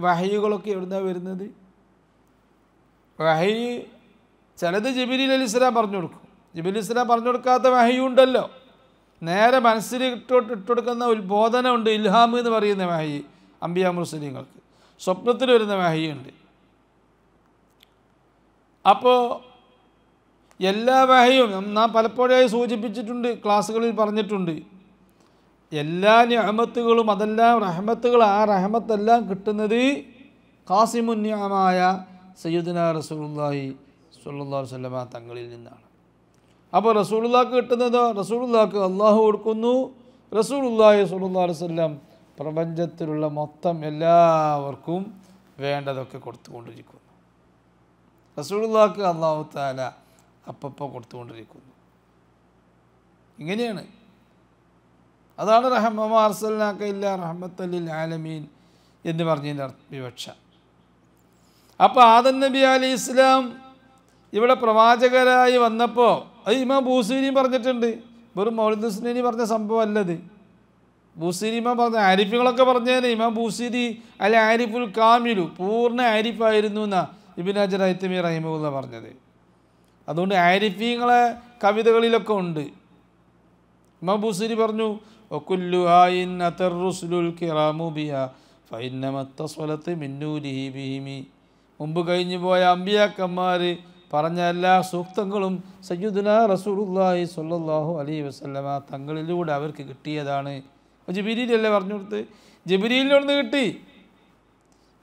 വഹയ്കളൊക്കെ എവിടുന്നാണ് വരുന്നത്? വഹയ് ചിലത് ജിബ്രീൽ അലൈഹി സ്വലാം പറഞ്ഞു കൊടുക്കും, ജിബ്രീൽ അലൈഹി സ്വലാം പറഞ്ഞു കൊടുക്കാത്ത വഹയ്യുണ്ടല്ലോ. നേരെ മനസ്സിൽ ഇട്ടുകൊടുക്കുന്ന ഉത്ബോധനമുണ്ട്, ഇൽഹാം എന്ന് പറയുന്ന വഹയ് അംബിയ മുർസലീങ്ങൾക്ക്. സ്വപ്നത്തിൽ വരുന്ന വഹയ്യുണ്ട്. അപ്പോൾ എല്ലാ വഹയും നാം പലപ്പോഴായി സൂചിപ്പിച്ചിട്ടുണ്ട്, ക്ലാസ്സുകളിൽ പറഞ്ഞിട്ടുണ്ട്. എല്ലാ നിഅമത്തുകളും അതെല്ലാം റഹ്മത്തുകൾ, ആ റഹ്മത്തെല്ലാം കിട്ടുന്നത് ഖാസിമുൻ നിഅമായ സയ്യിദുനാ റസൂലുള്ളാഹി സ്വല്ലല്ലാഹു അലൈഹി വസല്ലം തങ്ങളിൽ നിന്നാണ്. അപ്പോൾ റസൂലുള്ളാഹിക്ക് കിട്ടുന്നതോ, റസൂലുള്ളാഹിക്ക് അള്ളാഹു കൊടുക്കുന്നു. റസൂലുള്ളാഹി സ്വല്ലല്ലാഹു അലൈഹി വസല്ലം പ്രപഞ്ചത്തിലുള്ള മൊത്തം എല്ലാവർക്കും വേണ്ടതൊക്കെ കൊടുത്തുകൊണ്ടിരിക്കുന്നു. റസൂലുള്ളാഹിക്ക് അല്ലാഹു തആല അപ്പോൾ കൊടുത്തുകൊണ്ടിരിക്കുന്നു. ഇങ്ങനെയാണ്. അതാണ് വമാ അർസൽനാക ഇല്ലാ റഹ്മത്തൽ ലിൽ ആലമീൻ എന്ന് പറഞ്ഞതിൻ്റെ വിവക്ഷ. അപ്പോൾ ആദം നബി അലൈഹി ഇസ്ലാം ഇവിടെ പ്രവാചകരായി വന്നപ്പോൾ, അത് ഇമാം ബൂസീരി പറഞ്ഞിട്ടുണ്ട്, വെറും മൗലിദ് ഹുസ്നൈനി പറഞ്ഞ സംഭവമല്ലത്. ബൂസീരി ഇമാം പറഞ്ഞ ആരിഫുകളൊക്കെ പറഞ്ഞേനെ. ഇമാം ബൂസീരി അൽ ആരിഫുൽ കാമിലു, പൂർണ്ണ ആരിഫായിരുന്നു എന്നാണ് ഇബ്നു ഹജർ ഹൈതമി റഹിമഹുല്ലാഹ് പറഞ്ഞത്. അതുകൊണ്ട് ആരിഫീങ്ങളെ കവിതകളിലൊക്കെ ഉണ്ട്. ഇമാം ബൂസീരി പറഞ്ഞു, വകുല്ലു ആയിൻ അതർ റുസുലുൽ കിറാമു ബിഹാ ഫഇന്നമത്തസ്വലത്ത് മിൻ നൂരിഹി ബിഹിമി. മുമ്പ് കഴിഞ്ഞു പോയ അമ്പിയാക്കന്മാർ പറഞ്ഞ എല്ലാ സൂക്തങ്ങളും സയ്യിദുനാ റസൂലുള്ളാഹി സ്വല്ലല്ലാഹു അലൈഹി വസല്ലമ തങ്ങളിലൂടെ അവർക്ക് കിട്ടിയതാണ്. ജിബ്രീലല്ലേ പറഞ്ഞു കൊടുത്ത്? ജിബ്രീലിനോട് കിട്ടി.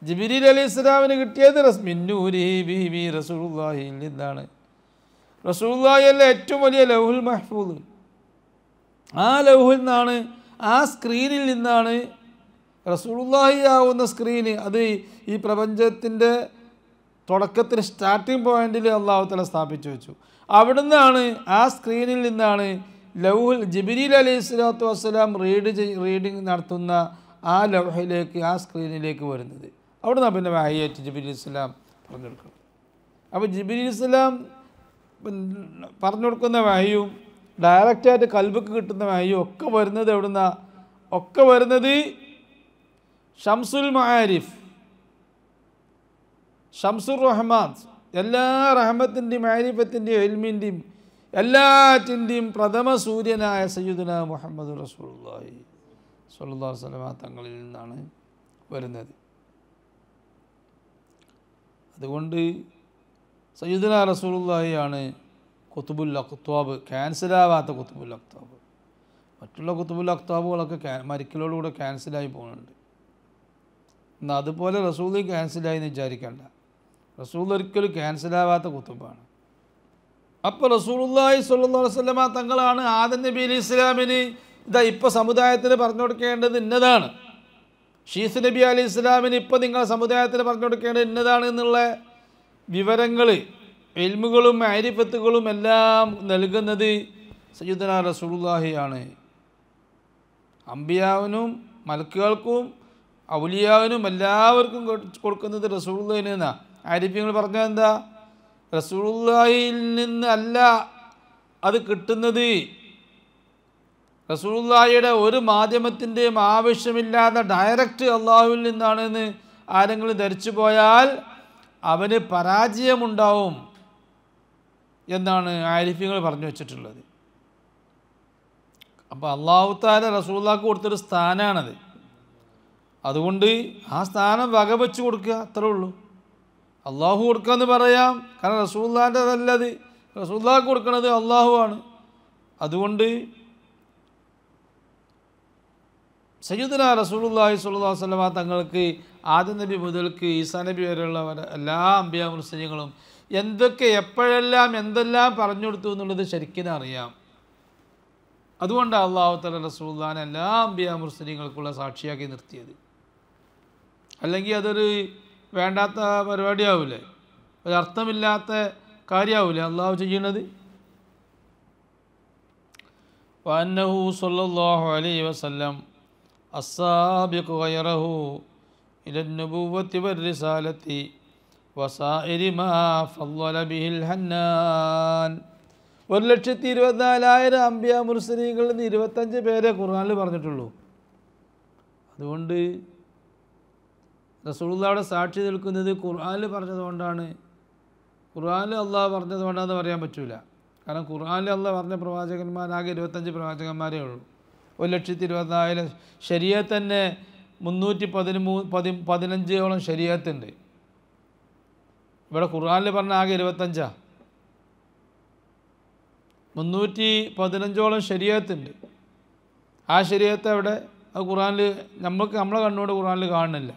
ജിബ്രീൽ അലൈഹി ഇസ്ലാമിന് കിട്ടിയത് മിൻ നൂരിഹി ബിഹിമി റസൂലുള്ളാഹിയിൽ നിന്നാണ്. റസൂലുള്ളാഹി അല്ലേ ഏറ്റവും വലിയ ലൗഹുൽ മഹ്ഫൂദ്. ആ ലൗഹിൽ നിന്നാണ്, ആ സ്ക്രീനിൽ നിന്നാണ് റസൂലുള്ളാഹി ആവുന്ന സ്ക്രീന്. അത് ഈ പ്രപഞ്ചത്തിൻ്റെ തുടക്കത്തിൽ സ്റ്റാർട്ടിംഗ് പോയിന്റിൽ അല്ലാഹു തആല സ്ഥാപിച്ചു വെച്ചു. അവിടുന്നാണ്, ആ സ്ക്രീനിൽ നിന്നാണ് ലൗഹുൽ ജിബ്രീൽ അലൈഹി സ്വലാത്തു വസ്സലാം റീഡിങ് നടത്തുന്ന ആ ലൗഹിലേക്ക് ആ സ്ക്രീനിലേക്ക് വരുന്നത്. അവിടെ നിന്നാണ് പിന്നെ വഹയ്യായിട്ട് ജിബ്രീൽ ഇസ്ലാം പറഞ്ഞു കൊടുക്കണം. അപ്പോൾ ജിബ്രീൽ ഇസ്ലാം പറഞ്ഞു കൊടുക്കുന്ന വഹയും ഡയറക്റ്റായിട്ട് കൽബിക്ക് കിട്ടുന്ന വഹയും ഒക്കെ വരുന്നത് എവിടുന്നാ? ഒക്കെ വരുന്നത് ഷംസുൽ മആരിഫ്, ഷംസുർ റഹ്മാൻ, എല്ലാ റഹ്മത്തിൻ്റെയും മാരിഫത്തിൻ്റെയും ഇൽമിൻ്റെയും എല്ലാറ്റിൻ്റെയും പ്രഥമ സൂര്യനായ സയ്യിദുനാ മുഹമ്മദ് റസൂലുള്ളാഹി സ്വല്ലല്ലാഹു അലൈഹി വസല്ലം തങ്ങളിൽ നിന്നാണ് വരുന്നത്. അതുകൊണ്ട് സയ്യിദുനാ റസൂലുള്ളാഹിയാണ് ഖുതുബുൽ അഖ്താബ്, ക്യാൻസലാവാത്ത ഖുതുബുൽ അഖ്താബ്. മറ്റുള്ള ഖുതുബുൽ അഖ്താബുകളൊക്കെ മരിക്കലോടുകൂടെ ക്യാൻസലായി പോകുന്നുണ്ട്. എന്നാൽ അതുപോലെ റസൂൽ ക്യാൻസലായി എന്ന് വിചാരിക്കേണ്ട. റസൂൽ ഒരിക്കലും ക്യാൻസലാവാത്ത ഖുതുബാണ്. അപ്പോൾ റസൂലുള്ളാഹി സ്വല്ലല്ലാഹു അലൈഹി വസല്ലം തങ്ങളാണ് ആദം നബി അലൈഹി ഇസ്ലാമിന് ഇതാ ഇപ്പോൾ സമുദായത്തിന് പറഞ്ഞു കൊടുക്കേണ്ടത് ഇന്നതാണ്, ഷീസ് നബി അലൈഹി ഇസ്ലാമിന് ഇപ്പോൾ നിങ്ങൾ സമുദായത്തിന് പറഞ്ഞു കൊടുക്കേണ്ടത് ഇന്നതാണ് എന്നുള്ള വിവരങ്ങൾ, ഇൽമുകളും മാരിഫത്തുകളും എല്ലാം നൽകുന്നത് സയ്യിദുനാ റസൂലുള്ളാഹിയാണ്. അംബിയാവിനും മലക്കുകൾക്കും ഔലിയാവിനും എല്ലാവർക്കും കൊടുക്കുന്നത് റസൂലുള്ളാഹിനാണ്. ആരിഫ്യങ്ങൾ പറഞ്ഞാൽ എന്താ? റസൂലുള്ളാഹിയിൽ നിന്ന് അല്ല അത് കിട്ടുന്നത്, റസൂലുള്ളാഹിയുടെ ഒരു മാധ്യമത്തിൻ്റെയും ആവശ്യമില്ലാതെ ഡയറക്റ്റ് അള്ളാഹുവിൽ നിന്നാണെന്ന് ആരെങ്കിലും ധരിച്ചു പോയാൽ അവന് പരാജയമുണ്ടാവും എന്നാണ് ആരിഫ്യങ്ങൾ പറഞ്ഞു വച്ചിട്ടുള്ളത്. അപ്പോൾ അള്ളാഹു തആല റസൂലുള്ളാഹിക്ക് കൊടുത്തൊരു സ്ഥാനമാണത്. അതുകൊണ്ട് ആ സ്ഥാനം വകവെച്ച് കൊടുക്കുക, അത്രേ ഉള്ളൂ. അള്ളാഹു കൊടുക്കുക എന്ന് പറയാം, കാരണം റസൂലുള്ളാഹിൻ്റെ അതല്ലത്, റസൂലുള്ളാഹിക്ക് കൊടുക്കുന്നത് അള്ളാഹു ആണ്. അതുകൊണ്ട് സയ്യിദുനാ റസൂലുള്ളാഹി സ്വല്ലല്ലാഹു അലൈഹി വസല്ലം തങ്ങൾക്ക് ആദം നബി മുതൽക്ക് ഈസാ നബി വരെയുള്ള എല്ലാ അംബിയാ മുർസലീങ്ങളും എന്തൊക്കെ എപ്പോഴെല്ലാം എന്തെല്ലാം പറഞ്ഞു കൊടുത്തു എന്നുള്ളത് ശരിക്കും അറിയാം. അതുകൊണ്ടാണ് അള്ളാഹു തആല റസൂലുള്ളാഹിനെ എല്ലാ അംബിയാ മുർസലീങ്ങൾക്കുള്ള സാക്ഷിയാക്കി നിർത്തിയത്. അല്ലെങ്കിൽ അതൊരു വേണ്ടാത്ത പരിപാടിയാവില്ലേ, ഒരർത്ഥമില്ലാത്ത കാര്യമാവില്ലേ അള്ളാഹു ചെയ്യണത്. വഅന്നഹു സ്വല്ലല്ലാഹു അലൈഹി വസല്ലം അസ്സാബിഖു ഗൈറഹു ഇലൻ നുബുവ്വത്തി വർ-റിസാലത്തി വസായിരി മാ ഫളല ബിഹിൽ ഹന്നാൻ. 1,24,000 അംബിയാ മുർസലീങ്ങളിൽ നിന്ന് 25 പേരെ ഖുർആനിൽ പറഞ്ഞിട്ടുള്ളൂ. അതുകൊണ്ട് റസൂലുള്ളാഹിയുടെ സാക്ഷി നിൽക്കുന്നത് ഖുർആനിൽ പറഞ്ഞതുകൊണ്ടാണ്. ഖുർആനിൽ അള്ളാഹ് പറഞ്ഞതുകൊണ്ടാണെന്ന് പറയാൻ പറ്റില്ല. കാരണം ഖുർആനിൽ അള്ളാഹ് പറഞ്ഞ പ്രവാചകന്മാരാകെ 25 പ്രവാചകന്മാരേ ഉള്ളൂ. 1,24,000 ശരീഅത്ത് തന്നെ 315 ശരീഅത്തുണ്ട്. ഇവിടെ ഖുർആനിൽ പറഞ്ഞ ആകെ 25. 315 ശരീഅത്തുണ്ട്. ആ ശരീഅത്ത് എവിടെ? അത് ഖുർആനിൽ നമ്മളെ കണ്ണുകൊണ്ട് ഖുർആനിൽ കാണുന്നില്ല.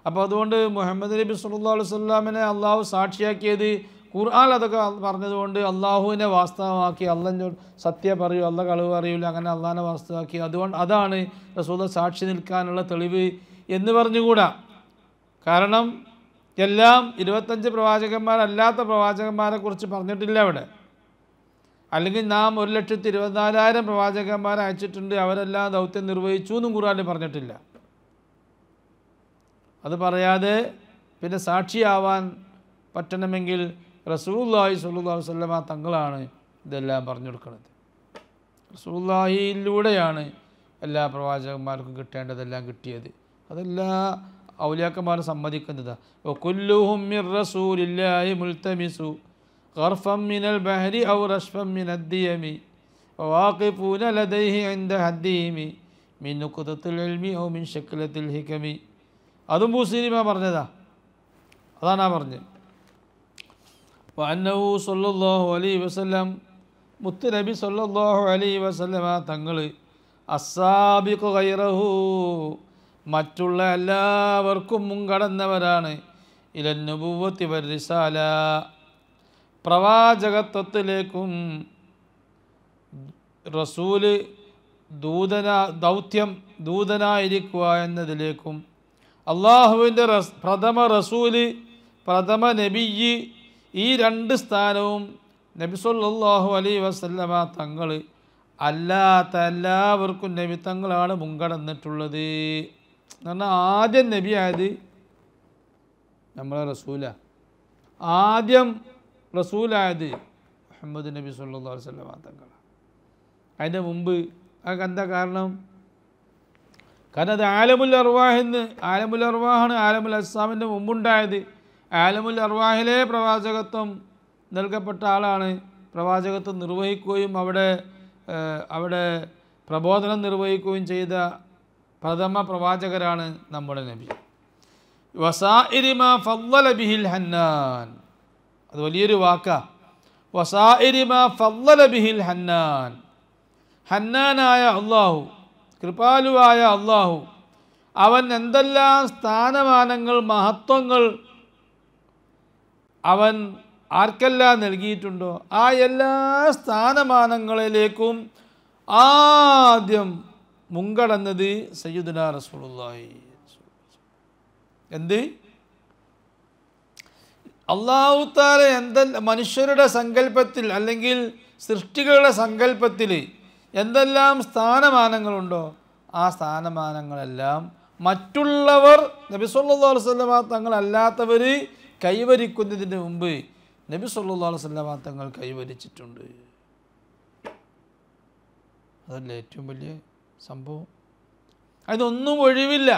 അപ്പോൾ അതുകൊണ്ട് മുഹമ്മദ് നബി സല്ലല്ലാഹു അലൈഹി വസല്ലമിനെ അള്ളാഹു സാക്ഷിയാക്കിയത് ഖുർആൻ അതൊക്കെ പറഞ്ഞതുകൊണ്ട് അള്ളാഹുവിനെ വാസ്തവമാക്കി, അള്ളാഹ് സത്യം പറയൂ, അള്ളാഹ് കളവ് പറയൂല, അങ്ങനെ അള്ളാഹിനെ വാസ്തവമാക്കി. അതുകൊണ്ട് അതാണ് റസൂൽ സാക്ഷി നിൽക്കാനുള്ള തെളിവ് എന്ന് പറഞ്ഞുകൂടാ. കാരണം എല്ലാം 25 പ്രവാചകന്മാരല്ലാത്ത പ്രവാചകന്മാരെ കുറിച്ച് പറഞ്ഞിട്ടില്ല അവിടെ. അല്ലെങ്കിൽ നാം 1,24,000 പ്രവാചകന്മാരെ അയച്ചിട്ടുണ്ട്, അവരെല്ലാം ദൗത്യം നിർവഹിച്ചു എന്നും ഖുർആനിൽ പറഞ്ഞിട്ടില്ല. അത് പറയാതെ പിന്നെ സാക്ഷിയാവാൻ പറ്റണമെങ്കിൽ റസൂലുള്ളാഹി സ്വല്ലല്ലാഹു അലൈഹി വസല്ലം തങ്ങളാണ് ഇതെല്ലാം പറഞ്ഞു കൊടുക്കുന്നത്. റസൂലുള്ളാഹിയിലൂടെയാണ് എല്ലാ പ്രവാചകന്മാർക്കും കിട്ടേണ്ടതെല്ലാം കിട്ടിയത്. അതെല്ലാ ഔലിയാക്കന്മാരും സമ്മതിക്കുന്നതാണ്. വകുല്ലുഹും മിർ റസൂലില്ലാഹി മുൽതമിസു ഗർഫൻ മിനൽ ബഹരി ഔ റശ്ഫൻ മിനദ് ദിയമി വവാഖിഫൂന ലദൈഹി ഇൻദ ഹദ്ദിഹിമി മിൻ നുഖ്തത്തിൽ ഇൽമി ഔ മിൻ ശക്ലത്തിൽ ഹികമി. അതും ബൂസീരിമ പറഞ്ഞതാ, അതാണ് പറഞ്ഞത്. വഅന്നഹു സ്വല്ലല്ലാഹു അലൈഹി വസല്ലം, മുത്ത് നബി സ്വല്ലല്ലാഹു അലൈഹി വസല്ലമ തങ്ങൾ അസ്സാബിഖു ഗൈറഹു, മറ്റുള്ള എല്ലാവർക്കും മുൻകടന്നവരാണ്. ഇലൻ നുബുവ്വത്തി വർ-റിസാല, പ്രവാചകത്വത്തിലേക്കും റസൂല് ദൂതനായിരിക്കുക എന്നതിലേക്കും അള്ളാഹുവിൻ്റെ പ്രഥമ റസൂല് പ്രഥമ നബിയ്യ്, ഈ 2 സ്ഥാനവും നബി സല്ലല്ലാഹു അലൈഹി വസല്ലമ തങ്ങൾ അല്ലാത്ത എല്ലാവർക്കും നബി തങ്ങളാണ് മുൻകടന്നിട്ടുള്ളത്. എന്ന് പറഞ്ഞാൽ ആദ്യം നബി ആയത് നമ്മളെ റസൂലാണ്. ആദ്യം റസൂലായത് മുഹമ്മദ് നബി സല്ലല്ലാഹു അലൈഹി വസല്ലം തങ്ങളാണ്. അതിൻ്റെ മുമ്പ് അതൊക്കെ എന്താ കാരണം? കാരണം അത് ആലമുൽ അർവാഹിന്ന്, ആലമുൽ അർവാഹാണ് ആലമുൽ അസ്സാമിൻ്റെ മുമ്പുണ്ടായത്. ആലമുൽ അർവാഹിലെ പ്രവാചകത്വം നൽകപ്പെട്ട ആളാണ്. പ്രവാചകത്വം നിർവഹിക്കുകയും അവിടെ പ്രബോധനം നിർവഹിക്കുകയും ചെയ്ത പ്രഥമ പ്രവാചകരാണ് നമ്മുടെ നബി. വസാഇരി മാ ഫദ്ദല ബിഹിൽ ഹന്നാൻ, അത് വലിയൊരു വാക്കാണ്. വസാഇരി മാ ഫദ്ദല ബിഹിൽ ഹന്നാൻ, ഹന്നാനായ അള്ളാഹു, കൃപാലുവായ അള്ളാഹു, അവൻ എന്തെല്ലാം സ്ഥാനമാനങ്ങൾ മഹത്വങ്ങൾ അവൻ ആർക്കെല്ലാം നൽകിയിട്ടുണ്ടോ ആ എല്ലാ സ്ഥാനമാനങ്ങളിലേക്കും ആദ്യം മുൻകടന്നത് സയ്യിദുനാ റസൂലുള്ളാഹി. എന്ത്? അല്ലാഹു തആല മനുഷ്യരുടെ സങ്കല്പത്തിൽ അല്ലെങ്കിൽ സൃഷ്ടികളുടെ സങ്കല്പത്തിൽ എന്തെല്ലാം സ്ഥാനമാനങ്ങളുണ്ടോ ആ സ്ഥാനമാനങ്ങളെല്ലാം മറ്റുള്ളവർ നബി സല്ലല്ലാഹു അലൈഹി വസല്ലമ തങ്ങളല്ലാത്തവർ കൈവരിക്കുന്നതിന് മുമ്പ് നബി സല്ലല്ലാഹു അലൈഹി വസല്ലമ തങ്ങൾ കൈവരിച്ചിട്ടുണ്ട്. അതല്ലേ ഏറ്റവും വലിയ സംഭവം. അതിനൊന്നും ഒഴിവില്ല.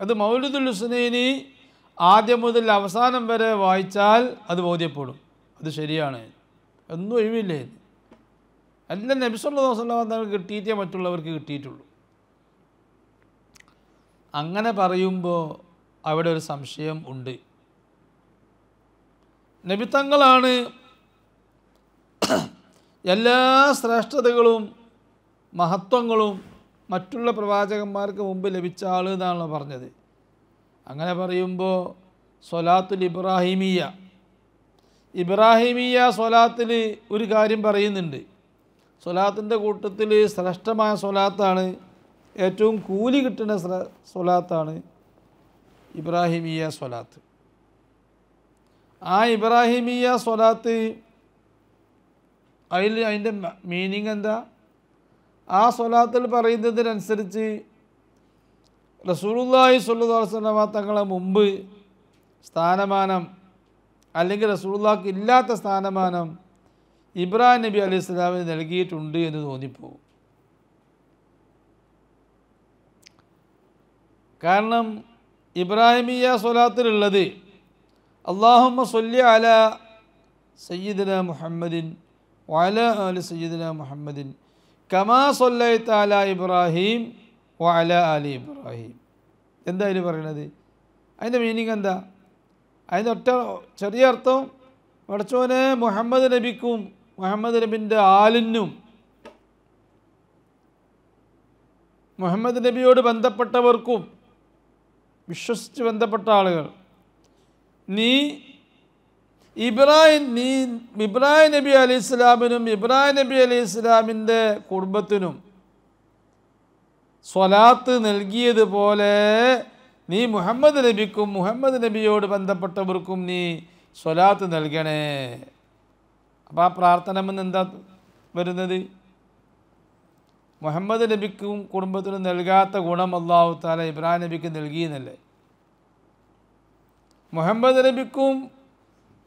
അത് മൗലിദുൽ ഹുസ്നൈനി ആദ്യം മുതൽ അവസാനം വരെ വായിച്ചാൽ അത് ബോധ്യപ്പെടും. അത് ശരിയാണ്, ഒന്നും ഒഴിവില്ലേ. എല്ലാം നബി സല്ലല്ലാഹു അലൈഹി വസല്ലം തങ്ങൾ കിട്ടിയിട്ടേ മറ്റുള്ളവർക്ക് കിട്ടിയിട്ടുള്ളൂ. അങ്ങനെ പറയുമ്പോൾ അവിടെ ഒരു സംശയം ഉണ്ട്. നബിത്തങ്ങളാണ് എല്ലാ ശ്രേഷ്ഠതകളും മഹത്വങ്ങളും മറ്റുള്ള പ്രവാചകന്മാർക്ക് മുമ്പ് ലഭിച്ച ആൾ എന്നാണല്ലോ പറഞ്ഞത്. അങ്ങനെ പറയുമ്പോൾ സ്വലാത്തുൽ ഇബ്രാഹിമിയ സ്വലാത്തിൽ ഒരു കാര്യം പറയുന്നുണ്ട്. സ്വലാത്തിൻ്റെ കൂട്ടത്തിൽ ശ്രേഷ്ഠമായ സ്വലാത്താണ്, ഏറ്റവും കൂലി കിട്ടുന്ന സ്വലാത്താണ് ഇബ്രാഹിമിയ സ്വലാത്ത്. ആ ഇബ്രാഹിമിയ സ്വലാത്ത് അതിൻ്റെ മീനിങ് എന്താ? ആ സ്വലാത്തിൽ പറയുന്നതിനനുസരിച്ച് റസൂലുള്ളാഹി സ്വല്ലല്ലാഹു അലൈഹി വസല്ലം തങ്ങളെ മുമ്പ് സ്ഥാനമാനം അല്ലെങ്കിൽ റസൂലുള്ളാഹിക്ക് ഇല്ലാത്ത സ്ഥാനമാനം ഇബ്രാഹിം നബി അലൈഹി സ്വലാമിന് നൽകിയിട്ടുണ്ട് എന്ന് തോന്നിപ്പോകും. കാരണം ഇബ്രാഹിമിയ സ്വലാത്തിലുള്ളത് അല്ലാഹുമ്മ സ്വല്ലി അലാ സയ്യിദിന മുഹമ്മദിൻ വഅലാ ആലി സയ്യിദിന മുഹമ്മദിൻ കമാ സ്വല്ലൈത അലാ ഇബ്രാഹിം വഅലാ ആലി ഇബ്രാഹിം. എന്താ അതിൽ പറയണത്? അതിൻ്റെ മീനിങ് എന്താ? അതിൻ്റെ ഒറ്റ ചെറിയ അർത്ഥം, പടച്ചോനെ മുഹമ്മദ് നബിക്കും മുഹമ്മദ് നബിൻ്റെ ആലിനും മുഹമ്മദ് നബിയോട് ബന്ധപ്പെട്ടവർക്കും വിശ്വസിച്ച് ബന്ധപ്പെട്ട ആളുകൾ നീ ഇബ്രാഹിം നബി അലൈഹി സ്വലാമിനും ഇബ്രാഹിം നബി അലൈഹി സ്വലാമിൻ്റെ കുടുംബത്തിനും സ്വലാത്ത് നൽകിയതുപോലെ നീ മുഹമ്മദ് നബിക്കും മുഹമ്മദ് നബിയോട് ബന്ധപ്പെട്ടവർക്കും നീ സ്വലാത്ത് നൽകണേ. അപ്പോൾ ആ പ്രാർത്ഥന എന്താ വരുന്നത്? മുഹമ്മദ് നബിക്കും കുടുംബത്തിനും നൽകാത്ത ഗുണം അല്ലാഹു തആല ഇബ്രാഹിം നബിക്ക് നൽകിയെന്നല്ലേ. മുഹമ്മദ് നബിക്കും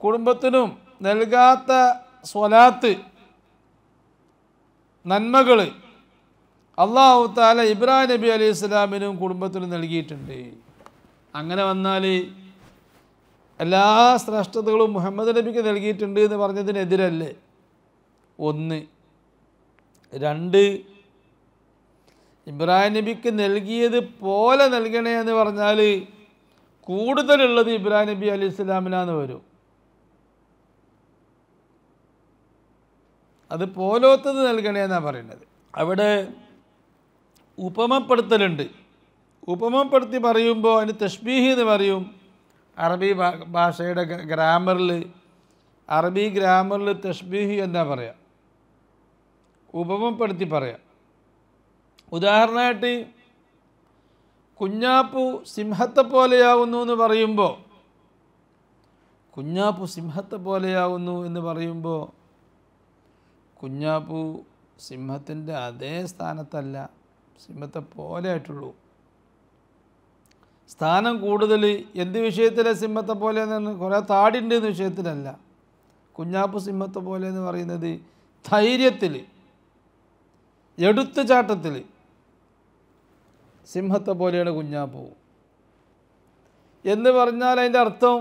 കുടുംബത്തിനും നൽകാത്ത സ്വലാത്ത് നന്മകൾ അല്ലാഹു തആല ഇബ്രാഹിം നബി അലൈഹി സ്വലാമിനും കുടുംബത്തിനും നൽകിയിട്ടുണ്ട്. അങ്ങനെ വന്നാൽ എല്ലാ ശ്രേഷ്ഠതകളും മുഹമ്മദ് നബിക്ക് നൽകിയിട്ടുണ്ട് എന്ന് പറഞ്ഞതിനെതിരല്ലേ? ഒന്ന്. രണ്ട്, ഇബ്രാഹിം നബിക്ക് നൽകിയത് പോലെ നൽകണേ എന്ന് പറഞ്ഞാൽ കൂടുതലുള്ളത് ഇബ്രാഹിം നബി അലൈഹി സ്വലാമിനാന്ന് വരും. അത് പോലോത്തത് നൽകണേ എന്നാണ് പറയുന്നത്. അവിടെ ഉപമപ്പെടുത്തലുണ്ട്. ഉപമപ്പെടുത്തി പറയുമ്പോൾ അതിന് തഷ്ബീഹ് എന്ന് പറയും. അറബി ഭാഷയുടെ അറബി ഗ്രാമറിൽ തഷ്ബീഹ് എന്നാ പറയാം, ഉപമപ്പെടുത്തി പറയാം. ഉദാഹരണമായിട്ട് കുഞ്ഞാപ്പു സിംഹത്തെ പോലെയാകുന്നു എന്ന് പറയുമ്പോൾ, കുഞ്ഞാപ്പു സിംഹത്തെ പോലെയാകുന്നു എന്ന് പറയുമ്പോൾ കുഞ്ഞാപ്പു സിംഹത്തിൻ്റെ അതേ സ്ഥാനത്തല്ല, സിംഹത്തെ പോലെ ആയിട്ടുള്ളൂ. സ്ഥാനം കൂടുതൽ എന്ത് വിഷയത്തിലെ സിംഹത്തെ പോലെ എന്ന് കുറേ താടിൻ്റെ വിഷയത്തിലല്ല. കുഞ്ഞാപ്പു സിംഹത്തെ പോലെ എന്ന് പറയുന്നത് ധൈര്യത്തിൽ, എടുത്തുചാട്ടത്തിൽ സിംഹത്തെ പോലെയാണ് കുഞ്ഞാപ്പു എന്ന് പറഞ്ഞാൽ അതിൻ്റെ അർത്ഥം,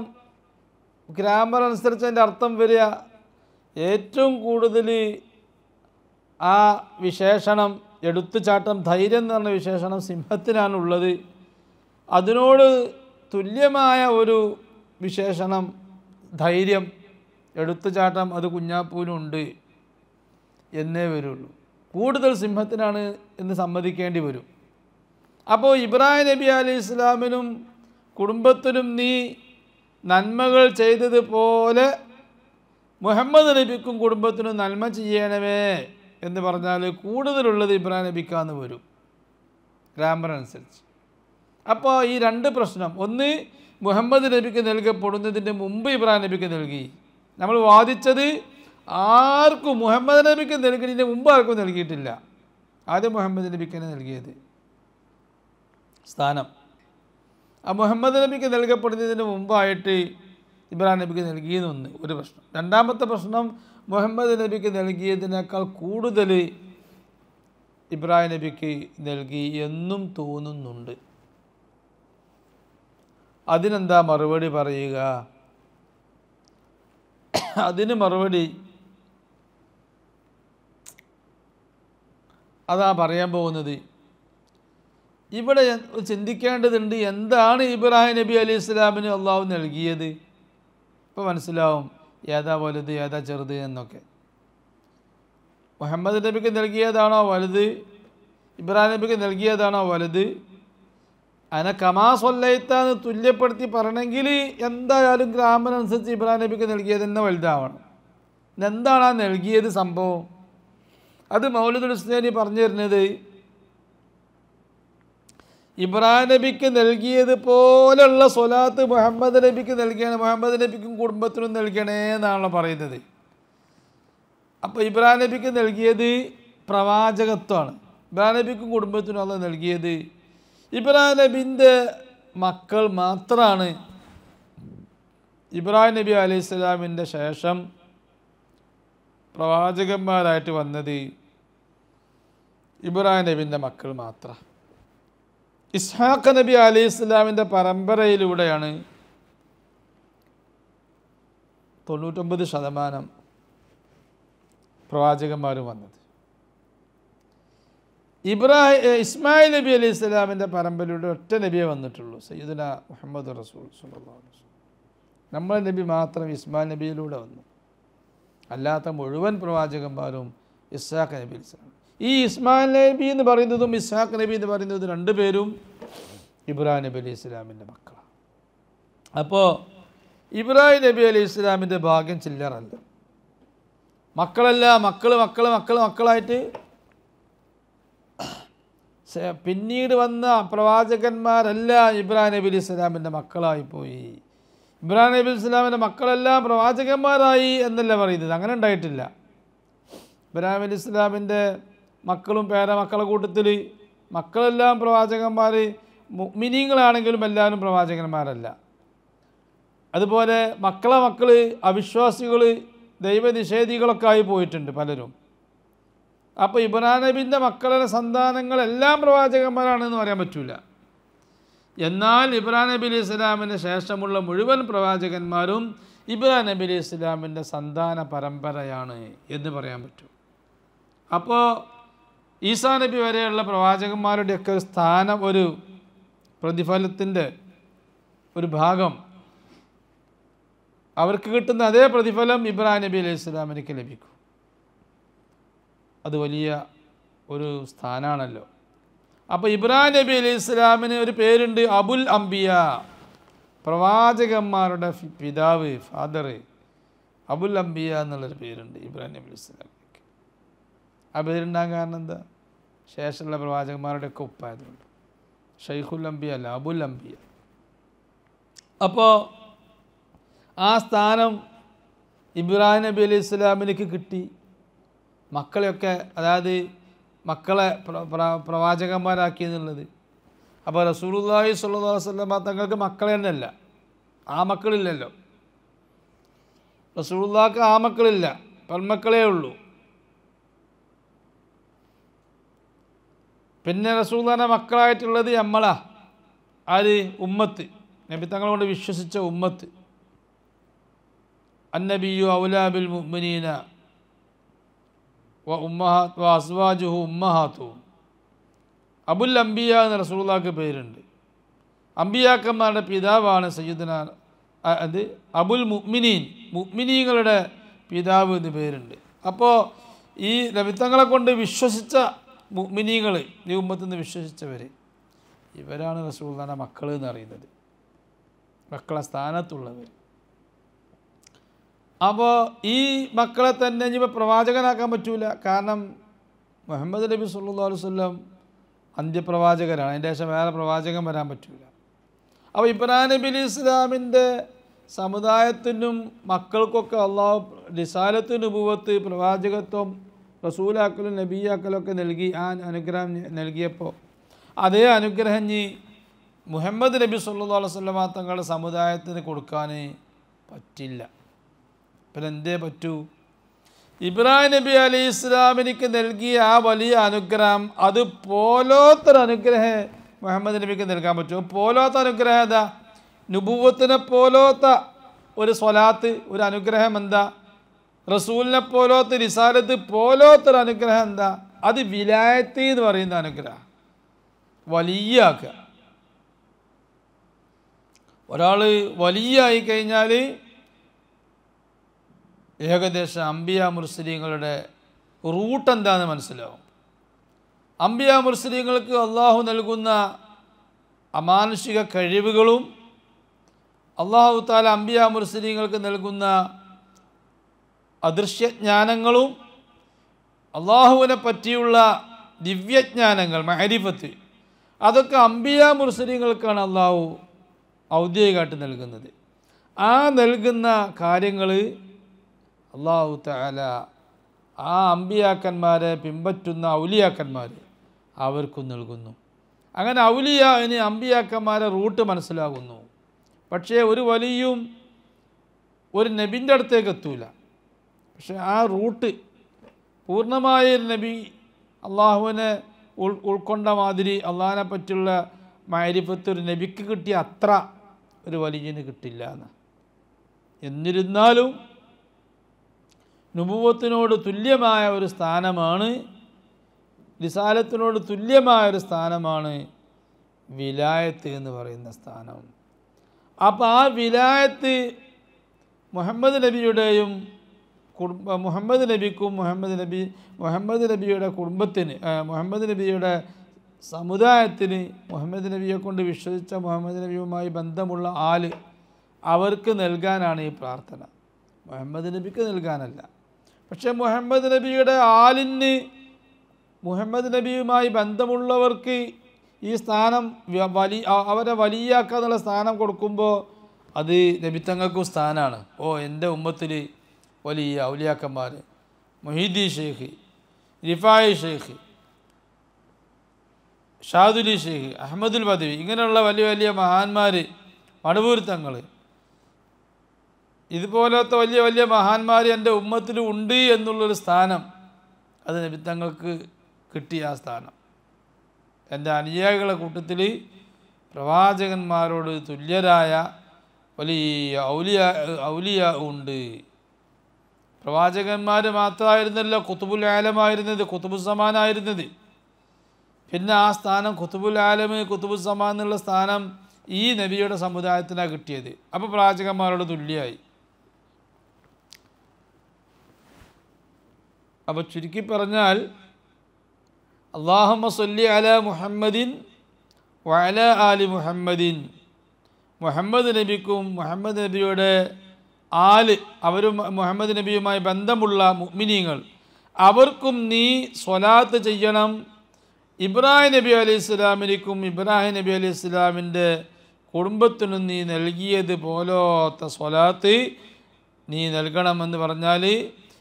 ഗ്രാമർ അനുസരിച്ച് അതിൻ്റെ അർത്ഥം വരിക, ഏറ്റവും കൂടുതൽ ആ വിശേഷണം എടുത്തുചാട്ടം, ധൈര്യം എന്ന് പറഞ്ഞ വിശേഷണം സിംഹത്തിനാണുള്ളത്. അതിനോട് തുല്യമായ ഒരു വിശേഷണം ധൈര്യം, എടുത്തുചാട്ടം അത് കുഞ്ഞാപ്പൂവിനുണ്ട് എന്നേ വരുള്ളൂ. കൂടുതൽ സിംഹത്തിനാണ് എന്ന് സമ്മതിക്കേണ്ടി വരും. അപ്പോൾ ഇബ്രാഹിം നബി അലൈഹി ഇസ്ലാമിനും കുടുംബത്തിനും നീ നന്മകൾ ചെയ്തതുപോലെ മുഹമ്മദ് നബിക്കും കുടുംബത്തിനും നന്മ ചെയ്യണമേ എന്ന് പറഞ്ഞാൽ കൂടുതലുള്ളത് ഇബ്രാഹിം നബിക്കാന്ന് വരും ഗ്രാമർ അനുസരിച്ച്. അപ്പോൾ ഈ രണ്ട് പ്രശ്നം, ഒന്ന് മുഹമ്മദ് നബിക്ക് നൽകപ്പെടുന്നതിൻ്റെ മുമ്പ് ഇബ്രാഹിം നബിക്ക് നൽകി. നമ്മൾ വാദിച്ചത് ആർക്കും മുഹമ്മദ് നബിക്ക് നൽകിയതിൻ്റെ മുമ്പ് ആർക്കും നൽകിയിട്ടില്ല. ആദ്യം മുഹമ്മദ് നബിക്കാണ് നൽകിയത് സ്ഥാനം. ആ മുഹമ്മദ് നബിക്ക് നൽകപ്പെടുന്നതിന് മുമ്പായിട്ട് ഇബ്രാഹിം നബിക്ക് നൽകിയെന്നൊന്ന് ഒരു പ്രശ്നം. രണ്ടാമത്തെ പ്രശ്നം, മുഹമ്മദ് നബിക്ക് നൽകിയതിനേക്കാൾ കൂടുതൽ ഇബ്രാഹിം നബിക്ക് നൽകി എന്നും തോന്നുന്നുണ്ട്. അതിനെന്താ മറുപടി പറയുക? അതിന് മറുപടി അതാ പറയാൻ പോകുന്നത്. ഇവിടെ ചിന്തിക്കേണ്ടതുണ്ട്, എന്താണ് ഇബ്രാഹിം നബി അലൈഹി ഇസ്ലാമിന് അള്ളാഹു നൽകിയത്? ഇപ്പോൾ മനസ്സിലാവും ഏതാ വലുത് ഏതാ ചെറുത് എന്നൊക്കെ. മുഹമ്മദ് നബിക്ക് നൽകിയതാണോ വലുത്? ഇബ്രാഹിം നബിക്ക് നൽകിയതാണോ വലുത്? അതിനെ കമാ സ്വല്ലൈത്താന്ന് തുല്യപ്പെടുത്തി പറയണമെങ്കിൽ എന്തായാലും ഗ്രാമർ അനുസരിച്ച് ഇബ്രാഹിം നബിക്ക് നൽകിയത് തന്നെ വലുതാവണം. എന്താണ് ആ നൽകിയത് സംഭവം? അത് മൗലൂദുൽ ഹുസ്നൈനി പറഞ്ഞു തരുന്നത്, ഇബ്രാഹിം നബിക്ക് നൽകിയത് പോലുള്ള സ്വലാത്ത് മുഹമ്മദ് നബിക്ക് നൽകണേ, മുഹമ്മദ് നബിക്കും കുടുംബത്തിനും നൽകണേ എന്നാണല്ലോ പറയുന്നത്. അപ്പോൾ ഇബ്രാഹിം നബിക്ക് നൽകിയത് പ്രവാചകത്വമാണ്. ഇബ്രാഹിം നബിക്കും കുടുംബത്തിനും അള്ളാഹു നൽകിയത് ഇബ്രാഹിം നബിൻ്റെ മക്കൾ മാത്രമാണ് ഇബ്രാഹിം നബി അലൈഹി സ്വലാമിൻ്റെ ശേഷം പ്രവാചകന്മാരായിട്ട് വന്നത്. ഇബ്രാഹിം നബിൻ്റെ മക്കൾ മാത്രം. ഇസ്ഹാഖ് നബി അലൈഹി ഇസ്ലാമിൻ്റെ പരമ്പരയിലൂടെയാണ് 99% പ്രവാചകന്മാരും വന്നത്. ഇസ്മായിൽ നബി അലൈഹി ഇസ്ലാമിൻ്റെ പരമ്പരയിലൂടെ ഒറ്റ നബിയെ വന്നിട്ടുള്ളൂ, സയ്യിദുനാ മുഹമ്മദ് റസൂൽ സ്വല്ലല്ലാഹു അലൈഹി വസല്ലം. നമ്മുടെ നബി മാത്രം ഇസ്മായിൽ നബിയിലൂടെ വന്നു. അല്ലാത്ത മുഴുവൻ പ്രവാചകന്മാരും ഇസ്ഹാഖ് നബി അലൈഹി ഇസ്ലാം. ഈ ഇസ്മായിൽ നബി എന്ന് പറയുന്നതും ഇസ്ഹാഖ് നബി എന്ന് പറയുന്നതും രണ്ടുപേരും ഇബ്രാഹിം നബി അലൈഹി ഇസ്ലാമിൻ്റെ മക്കളാണ്. അപ്പോൾ ഇബ്രാഹിം നബി അലൈഹി ഇസ്ലാമിൻ്റെ ഭാഗ്യം ചില്ലറല്ല. മക്കളല്ല, മക്കളായിട്ട് പിന്നീട് വന്ന പ്രവാചകന്മാരെല്ലാം ഇബ്രാഹിം നബി അലൈഹി ഇസ്ലാമിൻ്റെ മക്കളായിപ്പോയി. ഇബ്രാഹിം നബി ഇസ്ലാമിൻ്റെ മക്കളെല്ലാം പ്രവാചകന്മാരായി എന്നല്ല പറയുന്നത്, അങ്ങനെ ഉണ്ടായിട്ടില്ല. ഇബ്രാഹിം അലൈഹി ഇസ്ലാമിൻ്റെ മക്കളും പേരമക്കളുടെ കൂട്ടത്തിൽ മക്കളെല്ലാം പ്രവാചകന്മാർ, മുഅ്മിനീങ്ങളാണെങ്കിലും എല്ലാവരും പ്രവാചകന്മാരല്ല. അതുപോലെ മക്കൾ അവിശ്വാസികൾ, ദൈവനിഷേധികളൊക്കെ ആയി പോയിട്ടുണ്ട് പലരും. അപ്പോൾ ഇബ്രാഹിം നബിൻ്റെ മക്കളുടെ സന്താനങ്ങളെല്ലാം പ്രവാചകന്മാരാണെന്ന് പറയാൻ പറ്റില്ല. എന്നാൽ ഇബ്രാഹിം നബി അലൈഹി ഇസ്ലാമിന് ശേഷമുള്ള മുഴുവൻ പ്രവാചകന്മാരും ഇബ്രാഹിം നബി അലൈഹി ഇസ്ലാമിൻ്റെ സന്താന പരമ്പരയാണ് എന്ന് പറയാൻ പറ്റും. അപ്പോൾ ഈസാ നബി വരെയുള്ള പ്രവാചകന്മാരുടെയൊക്കെ ഒരു സ്ഥാനം, ഒരു പ്രതിഫലത്തിൻ്റെ ഒരു ഭാഗം, അവർക്ക് കിട്ടുന്ന അതേ പ്രതിഫലം ഇബ്രാഹിം നബി അലൈഹി ഇസ്ലാമിലേക്ക് ലഭിക്കും. അത് വലിയ ഒരു സ്ഥാനമാണല്ലോ. അപ്പോൾ ഇബ്രാഹിം നബി അലൈഹി ഇസ്ലാമിന് ഒരു പേരുണ്ട്, അബുൽ അംബിയ, പ്രവാചകന്മാരുടെ പിതാവ്, ഫാദർ. അബുൽ അംബിയ എന്നുള്ളൊരു പേരുണ്ട് ഇബ്രാഹിം നബി അലൈഹി ഇസ്ലാമിലേക്ക്. ആ പേരുണ്ടാകാൻ കാരണം എന്താ? ശേഷമുള്ള പ്രവാചകന്മാരുടെയൊക്കെ ഉപ്പായതുകൊണ്ട്. ഷെയ്ഖുൽ അംബിയ അല്ല, അബുൽ അംബിയ. അപ്പോൾ ആ സ്ഥാനം ഇബ്രാഹിം നബി അലൈഹി ഇസ്ലാമിലേക്ക് കിട്ടി. മക്കളെയൊക്കെ, അതായത് മക്കളെ പ്രവാചകന്മാരാക്കി എന്നുള്ളത്. അപ്പോൾ റസൂലുള്ളാഹി സ്വല്ലല്ലാഹു അലൈഹി വസല്ലം തങ്ങൾക്ക് മക്കളെ തന്നെയല്ല, ആ മക്കളില്ലല്ലോ. റസൂലുള്ളാഹിക്ക് ആ മക്കളില്ല, പെൺമക്കളേ ഉള്ളൂ. പിന്നെ റസൂലുള്ളാഹിന്റെ മക്കളായിട്ടുള്ളത് നമ്മളാ. ആര്? ഉമ്മത്ത്, നബി തങ്ങളെ കൊണ്ട് വിശ്വസിച്ച ഉമ്മത്ത്. അന്നബിയു ഔലാ ബിൽ മുഅ്മിനീന വ അസ്വാജുഹു ഉമ്മഹാത്തുഹും. അബുൽ അംബിയ എന്ന റസൂലുള്ളാഹിക്ക് പേരുണ്ട്. അംബിയാക്കന്മാരുടെ പിതാവാണ് സയ്യിദുന അത് അബുൽ മുഅ്മിനീൻ, മുഅ്മിനീങ്ങളുടെ പിതാവ് എന്ന് പേരുണ്ട്. അപ്പോൾ ഈ നബിത്തങ്ങളെ കൊണ്ട് വിശ്വസിച്ച മുഅ്മിനീങ്ങൾ, ഈ ഉമ്മത്തിൽ നിന്ന് വിശ്വസിച്ചവർ, ഇവരാണ് റസൂലുള്ളാഹിന്റെ മക്കൾ എന്ന് അറിയുന്നത്, മക്കളെ സ്ഥാനത്തുള്ളവർ. അപ്പോൾ ഈ മക്കളെ തന്നെ ഇനി പ്രവാചകനാക്കാൻ പറ്റൂല. കാരണം മുഹമ്മദ് നബി സല്ലല്ലാഹു അലൈഹി വസല്ലം അന്ത്യപ്രവാചകരാണ്, അതിൻ്റെ ശേഷം വേറെ പ്രവാചകൻ വരാൻ പറ്റൂല. അപ്പോൾ ഇബ്രാഹിം നബി അലൈഹി ഇസ്ലാമിൻ്റെ സമുദായത്തിനും മക്കൾക്കൊക്കെ അള്ളാഹു റിസാലത്ത്, നുബുവത്ത്, പ്രവാചകത്വം, റസൂലാക്കലും നബിയാക്കലൊക്കെ നൽകി. ആ അനുഗ്രഹം നൽകിയപ്പോൾ അതേ അനുഗ്രഹം ഇനി മുഹമ്മദ് നബി സല്ലല്ലാഹു അലൈഹി വസല്ലം തങ്ങളുടെ സമുദായത്തിന് കൊടുക്കാൻ പറ്റില്ല. പിന്നെ എന്തേ പറ്റൂ? ഇബ്രാഹിം നബി അലൈഹി ഇസ്ലാമിനിക്ക് നൽകിയ ആ വലിയ അനുഗ്രഹം അതുപോലത്തൊരു അനുഗ്രഹം മുഹമ്മദ് നബിക്ക് നൽകാൻ പറ്റുമോ? പോലത്തെ അനുഗ്രഹം എന്താ? നുബുവത്തിനെ പോലത്തെ ഒരു സ്വലാത്ത്, ഒരു അനുഗ്രഹം എന്താ? റസൂലിനെ പോലത്തെ റിസാലത്ത് പോലത്തൊരു അനുഗ്രഹം എന്താ? അത് വിലായത്ത് എന്ന് പറയുന്ന അനുഗ്രഹം, വലിയാക്കുക. ഒരാൾ വലിയായി കഴിഞ്ഞാൽ ഏകദേശം അംബിയ മുർസലീങ്ങളുടെ റൂട്ട് എന്താണെന്ന് മനസ്സിലാവും. അംബിയ മുർസലീങ്ങൾക്ക് അള്ളാഹു നൽകുന്ന അമാനുഷിക കഴിവുകളും അള്ളാഹു തആല അംബിയ മുർസലീങ്ങൾക്ക് നൽകുന്ന അദൃശ്യജ്ഞാനങ്ങളും അള്ളാഹുവിനെ പറ്റിയുള്ള ദിവ്യജ്ഞാനങ്ങൾ, മഅരിഫത്ത്, അതൊക്കെ അംബിയ മുർസലീങ്ങൾക്കാണ് അള്ളാഹു ഔദ്യോഗികമായിട്ട് നൽകുന്നത്. ആ നൽകുന്ന കാര്യങ്ങൾ അള്ളാഹു തആല ആ അമ്പിയാക്കന്മാരെ പിൻപറ്റുന്ന ഔലിയാക്കന്മാർ അവർക്കും നൽകുന്നു. അങ്ങനെ ഔലിയാന് അമ്പിയാക്കന്മാരെ റൂട്ട് മനസ്സിലാകുന്നു. പക്ഷേ ഒരു വലിയും ഒരു നബിൻ്റെ അടുത്തേക്ക് എത്തൂല. പക്ഷേ ആ റൂട്ട് പൂർണ്ണമായ ഒരു നബി അള്ളാഹുവിനെ ഉൾക്കൊണ്ട മാതിരി അള്ളാഹിനെ പറ്റിയുള്ള മഅരിഫത്ത് ഒരു നബിക്ക് കിട്ടിയ അത്ര ഒരു വലിയന് കിട്ടില്ല എന്ന്. എന്നിരുന്നാലും നുബുവത്തിനോട് തുല്യമായ ഒരു സ്ഥാനമാണ്, റിസാലത്തിനോട് തുല്യമായ ഒരു സ്ഥാനമാണ് വിലായത്ത് എന്ന് പറയുന്ന സ്ഥാനം. അപ്പോൾ ആ വിലായത്ത് മുഹമ്മദ് നബിയുടെയും മുഹമ്മദ് നബിക്കും മുഹമ്മദ് നബിയുടെ കുടുംബത്തിന്, മുഹമ്മദ് നബിയുടെ സമുദായത്തിന്, മുഹമ്മദ് നബിയെ കൊണ്ട് വിശ്വസിച്ച മുഹമ്മദ് നബിയുമായി ബന്ധമുള്ള ആൾ അവർക്ക് നൽകാനാണ് ഈ പ്രാർത്ഥന, മുഹമ്മദ് നബിക്ക് നൽകാനല്ല. പക്ഷേ മുഹമ്മദ് നബിയുടെ ആലിന്, മുഹമ്മദ് നബിയുമായി ബന്ധമുള്ളവർക്ക് ഈ സ്ഥാനം അവരെ വലിയാക്കുക എന്നുള്ള സ്ഥാനം കൊടുക്കുമ്പോൾ അത് നബിത്തങ്ങൾക്കും സ്ഥാനമാണ്. ഓ, എൻ്റെ ഉമ്മത്തിൽ വലിയ ഔലിയാക്കന്മാർ, മുഹീദ്ദീൻ ഷെയ്ഖ്, റിഫായി ഷെയ്ഖ്, ഷാദുലി ഷെയ്ഖ്, അഹമ്മദുൽ ബദവി, ഇങ്ങനെയുള്ള വലിയ വലിയ മഹാന്മാർ, മടവൂർ തങ്ങൾ, ഇതുപോലത്തെ വലിയ വലിയ മഹാന്മാർ എൻ്റെ ഉമ്മത്തിൽ ഉണ്ട് എന്നുള്ളൊരു സ്ഥാനം അത് നബിത്തങ്ങൾക്ക് കിട്ടിയ ആ സ്ഥാനം. എൻ്റെ അനുയായികളുടെ കൂട്ടത്തിൽ പ്രവാചകന്മാരോട് തുല്യരായ വലിയ ഔലിയ ഉണ്ട്. പ്രവാചകന്മാർ മാത്രമായിരുന്നല്ലോ ഖുതുബുൽ ആലമായിരുന്നത്, ഖുതുബുസ്സമാനായിരുന്നത്. പിന്നെ ആ സ്ഥാനം ഖുതുബുൽ ആലം, ഖുതുബുസ്സമാൻ എന്നുള്ള സ്ഥാനം ഈ നബിയുടെ സമുദായത്തിനാണ് കിട്ടിയത്. അപ്പോൾ പ്രവാചകന്മാരോട് തുല്യമായി. അപ്പോൾ ചുരുക്കി പറഞ്ഞാൽ അല്ലാഹുമ്മ സ്വല്ലി അലാ മുഹമ്മദിൻ വഅലാ ആലി മുഹമ്മദിൻ, മുഹമ്മദ് നബിക്കും മുഹമ്മദ് നബിയുടെ ആല്, അവരും മുഹമ്മദ് നബിയുമായി ബന്ധമുള്ള മുഅ്മിനീങ്ങൾ, അവർക്കും നീ സ്വലാത്ത് ചെയ്യണം. ഇബ്രാഹിം നബി അലൈഹി ഇസ്ലാമിനും ഇബ്രാഹിം നബി അലൈഹി ഇസ്ലാമിൻ്റെ കുടുംബത്തിനും നീ നൽകിയത് പോലത്തെ സ്വലാത്ത് നീ നൽകണമെന്ന് പറഞ്ഞാൽ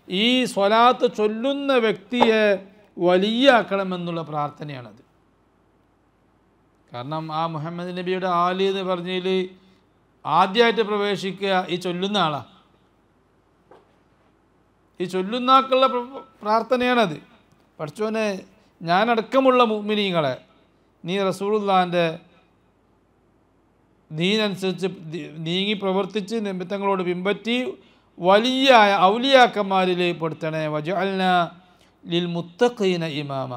ഈ സ്വലാത്ത് ചൊല്ലുന്ന വ്യക്തിയെ വലിയാക്കണമെന്നുള്ള പ്രാർത്ഥനയാണത്. കാരണം ആ മുഹമ്മദ് നബിയുടെ ആല് എന്ന് പറഞ്ഞതിൽ ആദ്യമായിട്ട് പ്രവേശിക്കുക ഈ ചൊല്ലുന്ന ആളാണ്. ഈ ചൊല്ലുന്നാക്കുള്ള പ്രാർത്ഥനയാണത്. പഠിച്ചോനെ, ഞാനടക്കമുള്ള മുഅ്മിനീങ്ങളെ നീ റസൂലുള്ളാഹിൻ്റെ ദീനനുസരിച്ച് നീങ്ങി പ്രവർത്തിച്ച് നിമിത്തങ്ങളോട് പിൻപറ്റി വലിയ ഔലിയാക്കന്മാരിൽ പെടുത്തണേ. വജഅൽനാ ലിൽ മുത്തഖീന ഇമാമ,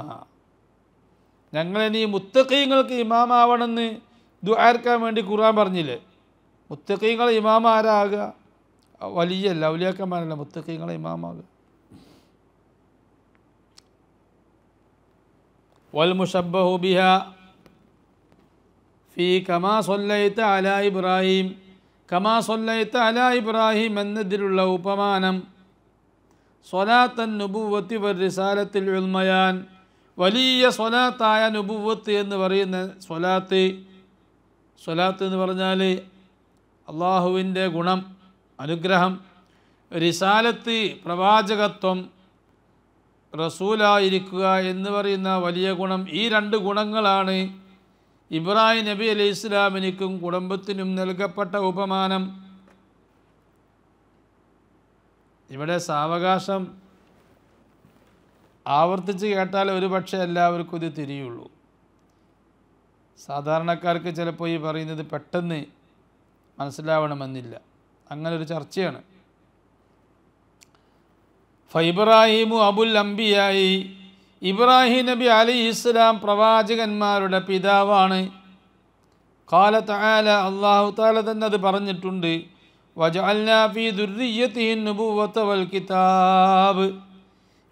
ഞങ്ങളെ നീ മുത്തഖീങ്ങൾക്ക് ഇമാമാവണമെന്ന് ദുആർക്കാൻ വേണ്ടി ഖുർആൻ പറഞ്ഞില്ലേ. മുത്തഖീങ്ങൾ ഇമാമ ആരാകുക? വലിയല്ല, ഔലിയാക്കന്മാരല്ല, മുത്തഖീങ്ങളെ ഇമാമാകുക. വൽ മുശബ്ബഹു ബിഹാ ഫീ കമാ സല്ലൈത അലാ ഇബ്രാഹിം, കമാ സല്ലൈത അലാ ഇബ്രാഹിം എന്നതിലുള്ള ഉപമാനം സ്വലാത്തൻ നുബുവത്തി വർ റിസാലത്തിൽ ഉൽമയാൻ, വലിയ സ്വലാത്തായ നുബുവത്ത് എന്ന് പറയുന്ന സ്വലാത്ത് എന്ന് പറഞ്ഞാൽ അള്ളാഹുവിൻ്റെ ഗുണം, അനുഗ്രഹം, റിസാലത്ത് പ്രവാചകത്വം, റസൂലായിരിക്കുക എന്ന് പറയുന്ന വലിയ ഗുണം. ഈ രണ്ട് ഗുണങ്ങളാണ് ഇബ്രാഹിം നബി അലൈഹി ഇസ്ലാമിനും കുടുംബത്തിനും നൽകപ്പെട്ട ഉപമാനം. ഇവിടെ സാവകാശം ആവർത്തിച്ച് കേട്ടാൽ ഒരു പക്ഷേ എല്ലാവർക്കും ഇത് തിരിയുള്ളൂ. സാധാരണക്കാർക്ക് ചിലപ്പോൾ ഈ പറയുന്നത് പെട്ടെന്ന് മനസ്സിലാവണമെന്നില്ല. അങ്ങനൊരു ചർച്ചയാണ്. ഫൈബ്രാഹിമു അബുൽ അംബിയായി, ഇബ്രാഹിം നബി അലൈഹി ഇസ്ലാം പ്രവാചകന്മാരുടെ പിതാവാണ്. ഖാല തആല, അല്ലാഹു തആല തന്നെ അത് പറഞ്ഞിട്ടുണ്ട്. വജഅൽനാ ഫീ ദുർരിയ്യതിഹി നുബുവ്വത വൽ കിതാബ്,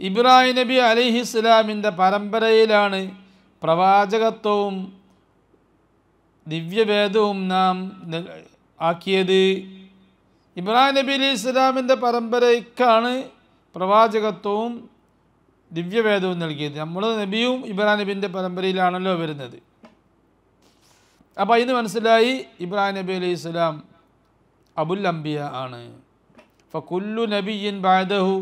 ഇബ്രാഹിം നബി അലൈഹി ഇസ്ലാമിൻ്റെ പരമ്പരയിലാണ് പ്രവാചകത്വവും ദിവ്യവേദവും നാം ആക്കിയത്. ഇബ്രാഹിം നബി അലൈഹി ഇസ്ലാമിൻ്റെ പരമ്പരയ്ക്കാണ് പ്രവാചകത്വവും ദിവ്യവേദവും നൽകിയത്. നമ്മൾ നബിയും ഇബ്രാഹിം നബിൻ്റെ പരമ്പരയിലാണല്ലോ വരുന്നത്. അപ്പോൾ അതിന് മനസ്സിലായി ഇബ്രാഹിം നബി അലൈഹി ഇസ്ലാം അബുൽ അംബിയ ആണ്. ഫകുല്ലു നബിയിൻ ബഅദഹു,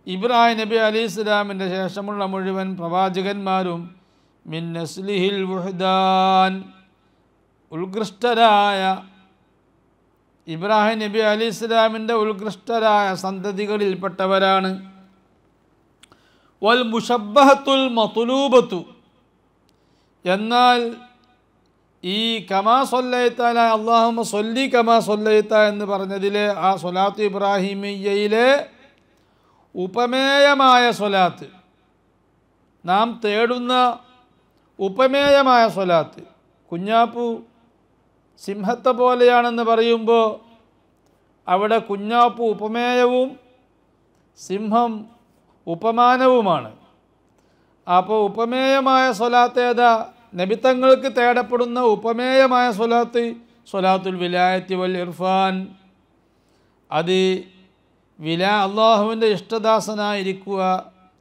ഇബ്രാഹിം നബി അലൈഹി ഇസ്ലാമിൻ്റെ ശേഷമുള്ള മുഴുവൻ പ്രവാചകന്മാരും മിൻ നസ്ലിഹിൽ വുഹ്ദാൻ, ഉത്കൃഷ്ടരായ ഇബ്രാഹിം നബി അലൈഹി ഇസ്ലാമിൻ്റെ ഉത്കൃഷ്ടരായ സന്തതികളിൽപ്പെട്ടവരാണ്. വൽ മുശബ്ബഹത്തുൽ മത്ലൂബത്തു, എന്നാൽ ഈ കമാ സല്ലൈത അലാ അല്ലാഹുമ്മ സല്ലി കമാ സല്ലൈത എന്ന് പറഞ്ഞതിലെ ആ സ്വലാത്ത് ഇബ്രാഹിമിയ്യയിലെ ഉപമേയമായ സ്വലാത്ത്, നാം തേടുന്ന ഉപമേയമായ സ്വലാത്ത്. കുഞ്ഞാപ്പു സിംഹത്തെ പോലെയാണെന്ന് പറയുമ്പോൾ അവിടെ കുഞ്ഞാപ്പു ഉപമേയവും സിംഹം ഉപമാനവുമാണ്. അപ്പോൾ ഉപമേയമായ സ്വലാത്ത് ഏതാ? നബിത്തങ്ങൾക്ക് തേടപ്പെടുന്ന ഉപമേയമായ സ്വലാത്ത് സ്വലാത്തുൽ വിലായത്തി വൽ ഇർഫാൻ. അത് അള്ളാഹുവിൻ്റെ ഇഷ്ടദാസനായിരിക്കുക,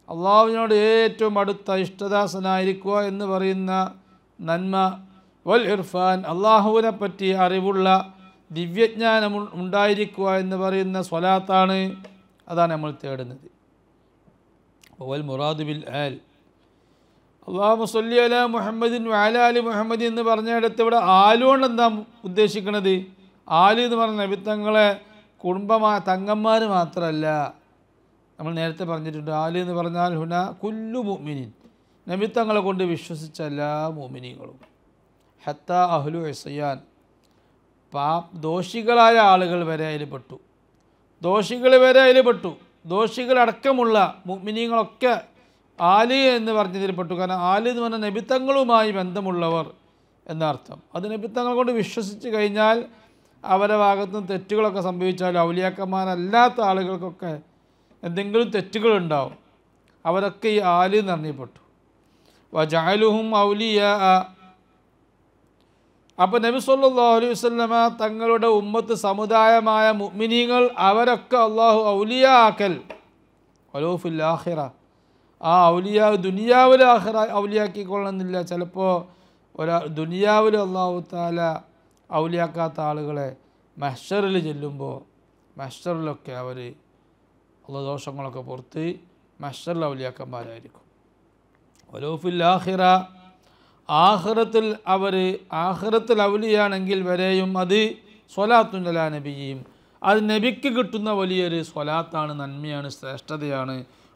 അള്ളാഹുവിനോട് ഏറ്റവും അടുത്ത ഇഷ്ടദാസനായിരിക്കുക എന്ന് പറയുന്ന നന്മ. വൽ ഇർഫാൻ, അള്ളാഹുവിനെ പറ്റി അറിവുള്ള ദിവ്യജ്ഞാനം ഉണ്ടായിരിക്കുക എന്ന് പറയുന്ന സ്വലാത്താണ്. അതാണ് നമ്മൾ തേടുന്നത്. വൽ മുറാദു ബിൽ ആൽ, അല്ലാഹുമ്മ സ്വല്ലി അലാ മുഹമ്മദിൻ വഅലാ ആലി മുഹമ്മദ് എന്ന് പറഞ്ഞിടത്ത് ഇവിടെ ആലുകൊണ്ട് എന്താ ഉദ്ദേശിക്കുന്നത്? ആല് എന്ന് പറഞ്ഞ നബിത്തങ്ങളെ കുടുംബമായ തങ്ങന്മാർ മാത്രമല്ല. നമ്മൾ നേരത്തെ പറഞ്ഞിട്ടുണ്ട്, ആല് എന്ന് പറഞ്ഞാൽ ഹുന കുല്ലു മുഅ്മിനീൻ, നബിത്തങ്ങളെ കൊണ്ട് വിശ്വസിച്ച എല്ലാ മുഅ്മിനീങ്ങളും. ഹത്താ അഹ്ലു ഇസ്യാൻ, ദോഷികളായ ആളുകൾ വരെ അതിൽ പെട്ടു, ദോഷികൾ വരെ അതിൽ പെട്ടു. ദോഷികളടക്കമുള്ള മുഅ്മിനീങ്ങളൊക്കെ ആല് എന്ന് പറഞ്ഞതിൽ പെട്ടു. കാരണം ആല് എന്ന് പറഞ്ഞാൽ നബിത്തങ്ങളുമായി ബന്ധമുള്ളവർ എന്നർത്ഥം. അത് നബിത്തങ്ങൾ കൊണ്ട് വിശ്വസിച്ച് കഴിഞ്ഞാൽ അവരുടെ ഭാഗത്തുനിന്ന് തെറ്റുകളൊക്കെ സംഭവിച്ചാൽ ഔലിയാക്കന്മാരല്ലാത്ത ആളുകൾക്കൊക്കെ എന്തെങ്കിലും തെറ്റുകളുണ്ടാവും. അവരൊക്കെ ഈ ആല് എന്ന് അറിയപ്പെട്ടു. വജഅലുഹും ഔലിയാ, അപ്പോൾ നബി സല്ലല്ലാഹു അലൈഹി വസല്ലമ തങ്ങളുടെ ഉമ്മത്ത് സമുദായമായ മുഅ്മിനീങ്ങൾ അവരൊക്കെ അള്ളാഹു ഔലിയാ ആക്കൽ. വലൗ ഫിൽ ആഖിറ, ആ ഔലിയാ ദുനിയാവിൽ ആഖിറ ഔലിയാക്കിക്കൊള്ളണമെന്നില്ല. ചിലപ്പോൾ ദുനിയാവിൽ അള്ളാഹു തആല ഔലിയാക്കാത്ത ആളുകളെ മഹ്ശറിൽ ചെല്ലുമ്പോൾ മഹ്ശറിലൊക്കെ അവർ അള്ളാഹു ദോഷങ്ങളൊക്കെ പുറത്ത് മഹ്ശറിൽ ഔലിയാക്കന്മാരായിരിക്കും. വലൗ ഫിൽ ആഖിറ, ആഖിറത്തിൽ ആഖിറത്തിൽ ഔലിയാണെങ്കിൽ വരെയും അത് സ്വലാത്തുൻ അലാ നബിയും, അത് നബിക്ക് കിട്ടുന്ന വലിയൊരു സ്വലാത്താണ്, നന്മയാണ്, ശ്രേഷ്ഠതയാണ്.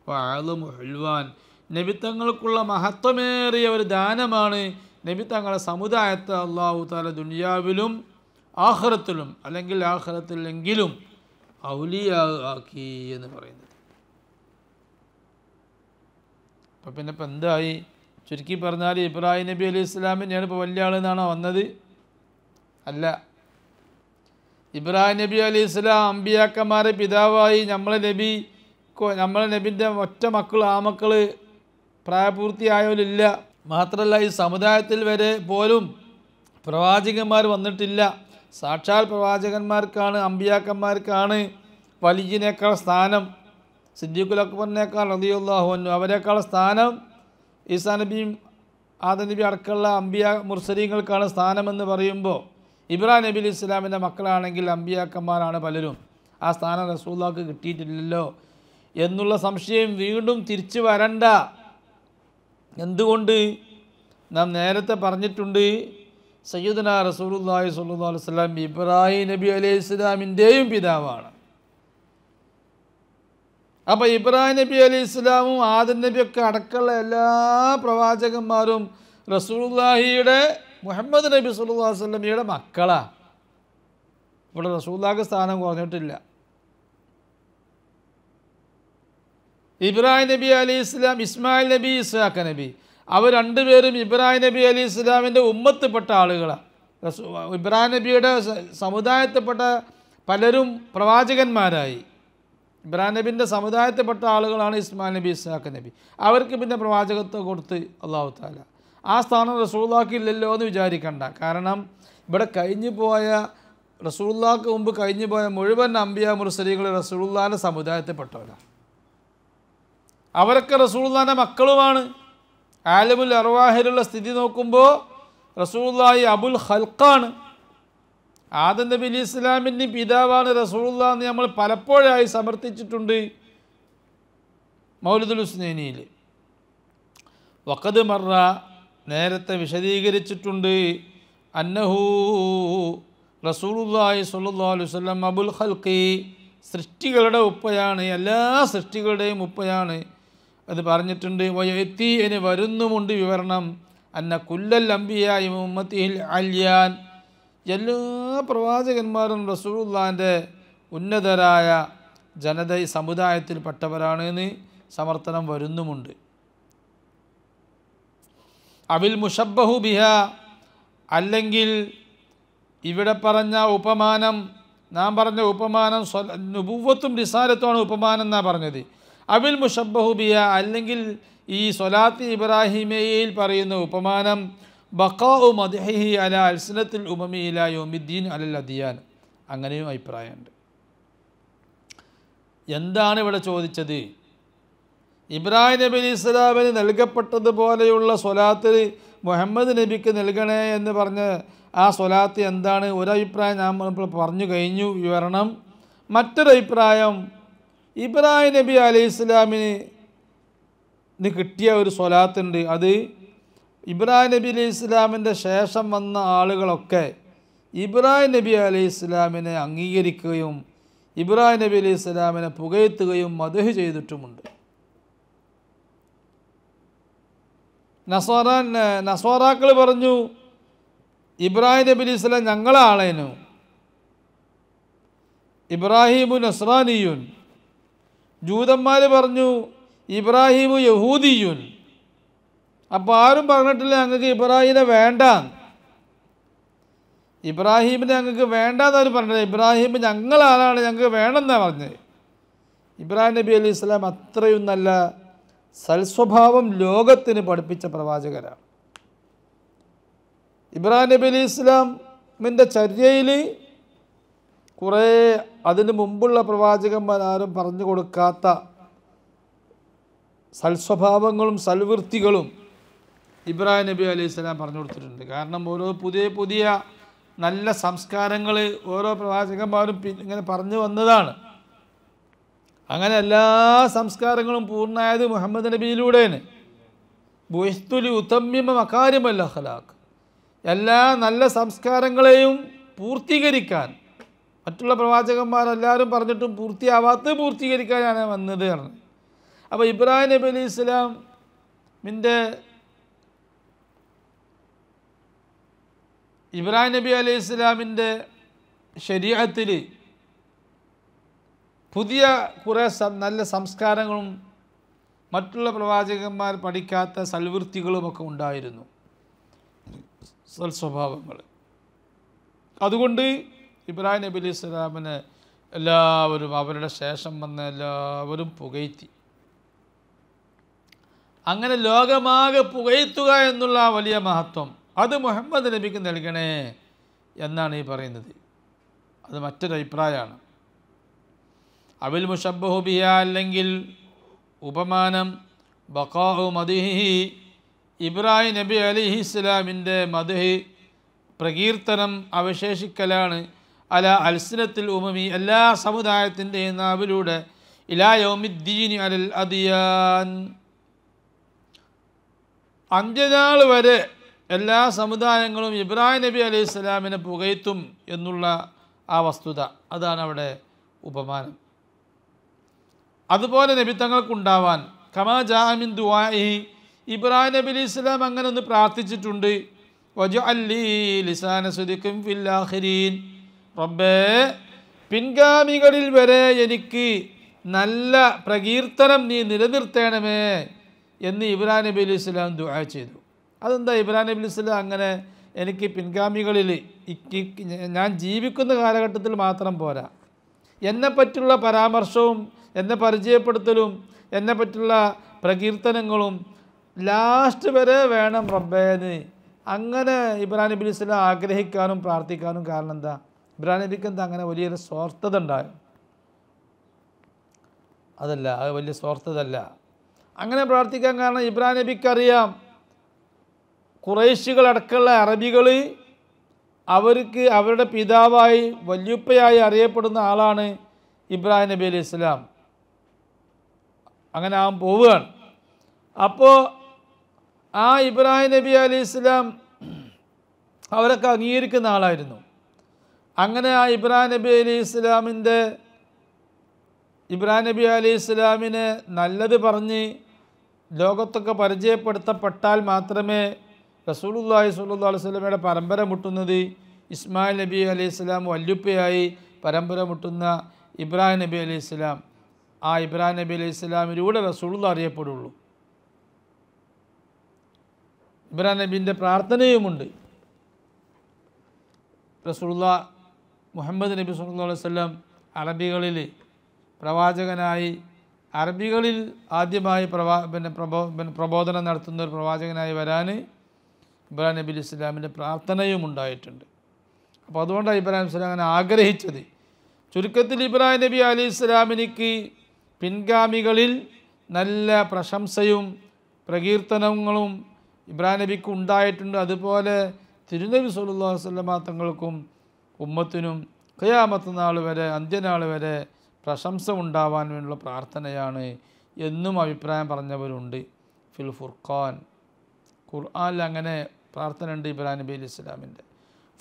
വഅലമു ഹുൽവാൻ, നബി തങ്ങൾക്കുള്ള മഹത്വമേറിയ ഒരു ദാനമാണ്. നബി തങ്ങളെ സമുദായത്തെ അല്ലാഹു തആല ദുനിയാവിലും ആഖിറത്തിലും, അല്ലെങ്കിൽ ആഖിറത്തിലെങ്കിലും ഔലിയാ ആക്കി എന്ന് പറയുന്നത്. അപ്പം പിന്നെ ഇപ്പം എന്തായി? ചുരുക്കി പറഞ്ഞാൽ ഇബ്രാഹിം നബി അലൈഹി ഇസ്ലാമിനെയാണ് ഇപ്പോൾ വലിയ ആളെന്നാണോ വന്നത്? അല്ല. ഇബ്രാഹിം നബി അലൈഹി ഇസ്ലാം അമ്പിയാക്കന്മാരെ പിതാവായി. നമ്മളെ നബിൻ്റെ ഒറ്റ മക്കൾ, ആമക്കൾ പ്രായപൂർത്തിയായവരില്ല. മാത്രമല്ല ഈ സമുദായത്തിൽ വരെ പോലും പ്രവാചകന്മാർ വന്നിട്ടില്ല. സാക്ഷാൽ പ്രവാചകന്മാർക്കാണ്, അമ്പിയാക്കന്മാർക്കാണ് വലിയനേക്കാൾ സ്ഥാനം. സിദ്ദീഖുൽ അക്ബറിനേക്കാൾ റളിയല്ലാഹു അൻഹു അവരെക്കാൾ സ്ഥാനം ഈസാ നബിയും ആദം നബി അടക്കമുള്ള അമ്പിയ മുർസലീങ്ങൾക്കാണ് സ്ഥാനമെന്ന് പറയുമ്പോൾ, ഇബ്രാഹിം നബി അലൈഹി ഇസ്ലാമിൻ്റെ മക്കളാണെങ്കിൽ അമ്പിയാക്കന്മാരാണ് പലരും. ആ സ്ഥാനം റസൂലുള്ളാഹിക്ക് കിട്ടിയിട്ടില്ലല്ലോ എന്നുള്ള സംശയം വീണ്ടും തിരിച്ചു വരണ്ട. എന്തുകൊണ്ട്? നാം നേരത്തെ പറഞ്ഞിട്ടുണ്ട്, സയ്യിദുനാ റസൂലുള്ളാഹി സ്വല്ലല്ലാഹു അലൈഹി വസല്ലം ഇബ്രാഹിം നബി അലൈഹി ഇസ്ലാമിൻ്റെയും പിതാവാണ്. അപ്പോൾ ഇബ്രാഹിം നബി അലൈഹി ഇസ്ലാമും ആദം നബിയൊക്കെ അടക്കമുള്ള എല്ലാ പ്രവാചകന്മാരും റസൂലുള്ളാഹിയുടെ, മുഹമ്മദ് നബി സ്വല്ലല്ലാഹു അലൈഹി വസല്ലമയുടെ മക്കളാണ്. ഇവിടെ റസൂലുള്ളാഹിക്ക് സ്ഥാനം കുറഞ്ഞിട്ടില്ല. ഇബ്രാഹിം നബി അലൈഹി ഇസ്ലാം, ഇസ്മായിൽ നബി, ഇസ്ഹാഖ് നബി, അവർ രണ്ടുപേരും ഇബ്രാഹിം നബി അലൈഹി ഇസ്ലാമിൻ്റെ ഉമ്മത്തിൽപ്പെട്ട ആളുകളാണ്. ഇബ്രാഹിം നബിയുടെ സമുദായത്തിൽപ്പെട്ട പലരും പ്രവാചകന്മാരായി. ഇബ്രാഹിം നബിൻ്റെ സമുദായത്തിൽപ്പെട്ട ആളുകളാണ് ഇസ്മായിൽ നബി, ഇസ്ഹാഖ് നബി. അവർക്ക് പിന്നെ പ്രവാചകത്വം കൊടുത്ത് അല്ലാഹു തആല. ആ സ്ഥാനം റസൂലുള്ളാഹിക്ക് ഇല്ലല്ലോ എന്ന് വിചാരിക്കണ്ട. കാരണം ഇവിടെ കഴിഞ്ഞു പോയ, റസൂലുള്ളാഹിക്ക് മുമ്പ് കഴിഞ്ഞു പോയ മുഴുവൻ അമ്പിയ മുർസലീങ്ങൾ റസൂലുള്ളാഹിൻ്റെ സമുദായത്തിൽപ്പെട്ടവരാണ്. അവരൊക്കെ റസൂലുള്ളാഹിൻ്റെ മക്കളുമാണ്. ആലമുൽ അർവാഹിലുള്ള സ്ഥിതി നോക്കുമ്പോൾ റസൂലുള്ളാഹി അബുൽ ഖൽഖാണ്. ആദം നബി അലൈഹി ഇസ്ലാമിൻ്റെ പിതാവാണ് റസൂലുള്ളാഹി എന്ന് നമ്മൾ പലപ്പോഴായി സമർത്ഥിച്ചിട്ടുണ്ട് മൗലിദുൽ ഹുസ്നൈനിയിൽ. വഖദ് മറ, നേരത്തെ വിശദീകരിച്ചിട്ടുണ്ട്, അന്നഹു റസൂലുള്ളാഹി സ്വല്ലല്ലാഹു അലൈഹി വസല്ലം അബുൽ ഖൽഖി, സൃഷ്ടികളുടെ ഉപ്പയാണ്, എല്ലാ സൃഷ്ടികളുടെയും ഉപ്പയാണ്. അത് പറഞ്ഞിട്ടുണ്ട്. വയത്തി എന്ന് വരുന്നുമുണ്ട് വിവരണം, അന്ന കുല്ലൽ അംബിയായി ഉമ്മത്തിഹിൽ അല്യാൻ, എല്ലാ പ്രവാചകന്മാരും റസൂലുള്ളാഹിൻ്റെ ഉന്നതരായ സമുദായത്തിൽപ്പെട്ടവരാണ് എന്ന് സമർത്ഥനം വരുന്നുമുണ്ട്. അവിൽ മുഷബ്ബഹു ബിഹ, അല്ലെങ്കിൽ ഇവിടെ പറഞ്ഞ ഉപമാനം, നാം പറഞ്ഞ ഉപമാനം നുബുവത്തും റിസാലത്തുമാണ് ഉപമാനം എന്നാണ് പറഞ്ഞത്. അവിൽ മുഷബ്ബഹു ബിഹ, അല്ലെങ്കിൽ ഈ സ്വലാത്ത് ഇബ്രാഹിമയിൽ പറയുന്ന ഉപമാനം ബഖാഉ മദ്ഹിഹി അലാ അൽസനത്തിൽ ഉമമി ഇലാ യൗമിദ്ദീൻ അലൽ അദിയാൻ, അങ്ങനെയും അഭിപ്രായമുണ്ട്. എന്താണ് ഇവിടെ ചോദിച്ചത്? ഇബ്രാഹിം നബി അലൈഹി ഇസ്ലാമിന് നൽകപ്പെട്ടതുപോലെയുള്ള സ്വലാത്ത് മുഹമ്മദ് നബിക്ക് നൽകണേ എന്ന് പറഞ്ഞ് ആ സ്വലാത്ത് എന്താണ്? ഒരഭിപ്രായം ഞാൻ പറഞ്ഞു കഴിഞ്ഞു വിവരണം. മറ്റൊരഭിപ്രായം, ഇബ്രാഹിം നബി അലൈഹി ഇസ്ലാമിന് കിട്ടിയ ഒരു സ്വലാത്തുണ്ട്. അത് ഇബ്രാഹിം നബി അലൈഹി ഇസ്ലാമിൻ്റെ ശേഷം വന്ന ആളുകളൊക്കെ ഇബ്രാഹിം നബി അലൈഹി ഇസ്ലാമിനെ അംഗീകരിക്കുകയും ഇബ്രാഹിം നബി അലൈഹി ഇസ്ലാമിനെ പുകഴ്ത്തുകയും മദ്ഹ് ചെയ്തിട്ടുമുണ്ട്. നസ്വാറാക്കൾ പറഞ്ഞു ഇബ്രാഹിം നബി അലൈഹി ഇസ്ലാം ഞങ്ങളാളേനു, ഇബ്രാഹിമു നസ്രാനിയുൻ. ജൂതന്മാർ പറഞ്ഞു ഇബ്രാഹിമു യഹൂദിയുൻ. അപ്പോൾ ആരും പറഞ്ഞിട്ടില്ല ഞങ്ങൾക്ക് ഇബ്രാഹിമിനെ വേണ്ട, ഇബ്രാഹിമിനെ ഞങ്ങൾക്ക് വേണ്ടെന്ന് അവർ പറഞ്ഞില്ല. ഇബ്രാഹിം ഞങ്ങളാളാണ്, ഞങ്ങൾക്ക് വേണമെന്നാണ് പറഞ്ഞത്. ഇബ്രാഹിം നബി അലൈഹി ഇസ്ലാം അത്രയും നല്ല സൽസ്വഭാവം ലോകത്തിന് പഠിപ്പിച്ച പ്രവാചകരാണ്. ഇബ്രാഹിം നബി അലൈഹി ഇസ്ലാമിൻ്റെ ചര്യയിൽ കുറേ അതിന് മുമ്പുള്ള പ്രവാചകന്മാരും പറഞ്ഞു കൊടുക്കാത്ത സൽസ്വഭാവങ്ങളും സൽവൃത്തികളും ഇബ്രാഹിം നബി അലൈഹി സ്വലാം പറഞ്ഞു കൊടുത്തിട്ടുണ്ട്. കാരണം ഓരോ പുതിയ പുതിയ നല്ല സംസ്കാരങ്ങൾ ഓരോ പ്രവാചകന്മാരും ഇങ്ങനെ പറഞ്ഞു വന്നതാണ്. അങ്ങനെ എല്ലാ സംസ്കാരങ്ങളും പൂർണ്ണമായത് മുഹമ്മദ് നബിയിലൂടെയാണ്. ബുഇസ്തുലി ഉതമ്മിമ മകാരിമൽ അഖ്ലാഖ്, എല്ലാ നല്ല സംസ്കാരങ്ങളെയും പൂർത്തീകരിക്കാൻ. മറ്റുള്ള പ്രവാചകന്മാരെല്ലാവരും പറഞ്ഞിട്ടും പൂർത്തിയാവാത്ത പൂർത്തീകരിക്കാനാണ് വന്നത് പറഞ്ഞു. അപ്പോൾ ഇബ്രാഹിം നബി അലൈഹി ഇസ്ലാമിൻ്റെ ഇബ്രാഹിം നബി അലൈഹി ഇസ്ലാമിൻ്റെ ശരീഅത്തിൽ പുതിയ കുറേ നല്ല സംസ്കാരങ്ങളും മറ്റുള്ള പ്രവാചകന്മാർ പഠിക്കാത്ത സൽവൃത്തികളുമൊക്കെ ഉണ്ടായിരുന്നു, സൽസ്വഭാവങ്ങൾ. അതുകൊണ്ട് ഇബ്രാഹിം നബി അലൈഹി സ്വലാമിനെ എല്ലാവരും അവരുടെ ശേഷം വന്ന എല്ലാവരും പുകഴ്ത്തി. അങ്ങനെ ലോകമാകെ പുകഴ്ത്തുക എന്നുള്ള വലിയ മഹത്വം അത് മുഹമ്മദ് നബിക്ക് നൽകണേ എന്നാണ് ഈ പറയുന്നത്. അത് മറ്റൊരു അഭിപ്രായമാണ്. അവിൽ മുഷബ്ബഹു ബിഹ, അല്ലെങ്കിൽ ഉപമാനം ബഖാഉ മദ്ഹിഹി, ഇബ്രാഹിം നബി അലൈഹി ഇസ്ലാമിൻ്റെ മദ്ഹ് പ്രകീർത്തനം അവശേഷിക്കലാണ് അല അൽസിനത്തിൽ ഉമമി, എല്ലാ സമുദായത്തിൻ്റെയും നാവിലൂടെ, ഇലാ യൗമിദ്ദീനി അലൽ അദിയാൻ, അന്ത്യനാൾ വരെ എല്ലാ സമുദായങ്ങളും ഇബ്രാഹിം നബി അലൈഹി സ്വലാമിനെ പുകഴ്ത്തും എന്നുള്ള ആ വസ്തുത, അതാണ് അവിടെ ഉപമാനം. അതുപോലെ നബി തങ്ങൾക്കുണ്ടാവാൻ കമാ ജാഅ മിൻ ദുആഇഹി, ഇബ്രാഹിം നബി അലൈഹി സ്വലാം അങ്ങനെ ഒന്ന് പ്രാർത്ഥിച്ചിട്ടുണ്ട്. വജഅൽ ലീ ലിസാന സിദ്ഖിൻ ഫിൽ ആഖിരീൻ, റബ്ബേ പിൻഗാമികളിൽ വരെ എനിക്ക് നല്ല പ്രകീർത്തനം നീ നിലനിർത്തണമേ എന്ന് ഇബ്രാഹിം നബി അലൈഹി സ്വലാം ദുആ ചെയ്തു. അതെന്താ ഇബ്രാഹിം നബി അലൈഹി സ്വലാം അങ്ങനെ എനിക്ക് പിൻഗാമികളിൽ ഞാൻ ജീവിക്കുന്ന കാലഘട്ടത്തിൽ മാത്രം പോരാ, എന്നെപ്പറ്റുള്ള പരാമർശവും എന്നെ പരിചയപ്പെടുത്തലും എന്നെപ്പറ്റുള്ള പ്രകീർത്തനങ്ങളും ലാസ്റ്റ് വരെ വേണം റബ്ബേന്ന് അങ്ങനെ ഇബ്രാഹിം നബി അലൈഹി സ്വലാം ആഗ്രഹിക്കാനും പ്രാർത്ഥിക്കാനും കാരണം എന്താ? ഇബ്രാഹിം നബിക്ക് എന്താ അങ്ങനെ വലിയൊരു സ്വാർത്ഥത ഉണ്ടായോ? അതല്ല, അത് വലിയ സ്വാർത്ഥതല്ല. അങ്ങനെ പ്രാർത്ഥിക്കാൻ കാരണം ഇബ്രാഹിം നബിക്കറിയാം ഖുറൈശികളടക്കമുള്ള അറബികൾ അവർക്ക് അവരുടെ പിതാവായി വല്യുപ്പയായി അറിയപ്പെടുന്ന ആളാണ് ഇബ്രാഹിം നബി അലൈഹി സ്വലാം. അങ്ങനെ ആവാൻ പോവുകയാണ്. അപ്പോൾ ആ ഇബ്രാഹിം നബി അലൈഹി സ്വലാം അവരൊക്കെ അംഗീകരിക്കുന്ന ആളായിരുന്നു. അങ്ങനെ ആ ഇബ്രാഹിം നബി അലൈഹി സ്വലാമിനെ നല്ലത് പറഞ്ഞ് ലോകത്തൊക്കെ പരിചയപ്പെടുത്തപ്പെട്ടാൽ മാത്രമേ റസൂലുള്ളാഹി സ്വല്ലല്ലാഹു അലൈഹി വസല്ലമയുടെ പരമ്പര മുട്ടുന്നത് ഇസ്മായിൽ നബി അലൈഹി സ്വലാം വല്യുപ്പയായി പരമ്പര മുട്ടുന്ന ഇബ്രാഹിം നബി അലൈഹി സ്വലാം, ആ ഇബ്രാഹിം നബി അലൈഹി സ്വലാമിലൂടെ റസൂലുള്ളാഹി അറിയപ്പെടുള്ളൂ. ഇബ്രാഹിം നബീൻ്റെ പ്രാർത്ഥനയുമുണ്ട്. റസൂലുള്ളാഹി മുഹമ്മദ് നബി സ്വല്ലല്ലാഹു അലൈഹി വസല്ലം അറബികളിൽ പ്രവാചകനായി, അറബികളിൽ ആദ്യമായി പ്രബോധനം നടത്തുന്ന ഒരു പ്രവാചകനായി വരാൻ ഇബ്രാഹിം നബി അലൈഹി സ്വലാമിൻ്റെ പ്രാർത്ഥനയും ഉണ്ടായിട്ടുണ്ട്. അപ്പോൾ അതുകൊണ്ടാണ് ഇബ്രാഹിം സ്വലാം അങ്ങനെ ആഗ്രഹിച്ചത്. ചുരുക്കത്തിൽ ഇബ്രാഹിം നബി അലൈഹി സ്വലാമിനിക്ക് പിൻഗാമികളിൽ നല്ല പ്രശംസയും പ്രകീർത്തനങ്ങളും ഇബ്രാഹിം നബിക്ക് ഉണ്ടായിട്ടുണ്ട്. അതുപോലെ തിരുനബി സ്വല്ലല്ലാഹു അലൈഹി വസല്ലമ തങ്ങൾക്കും ഉമ്മത്തിനും ഖിയാമത്ത് നാൾ വരെ, അന്ത്യനാൾ വരെ പ്രശംസ ഉണ്ടാവാൻ വേണ്ടിയുള്ള പ്രാർത്ഥനയാണ് എന്നും അഭിപ്രായം പറഞ്ഞവരുണ്ട്. ഫിൽ ഫുർഖാൻ, ഖുർആനിൽ അങ്ങനെ പ്രാർത്ഥന ഉണ്ട് ഇബ്രാഹിം നബി അലൈഹി സ്വലാമിൻ്റെ.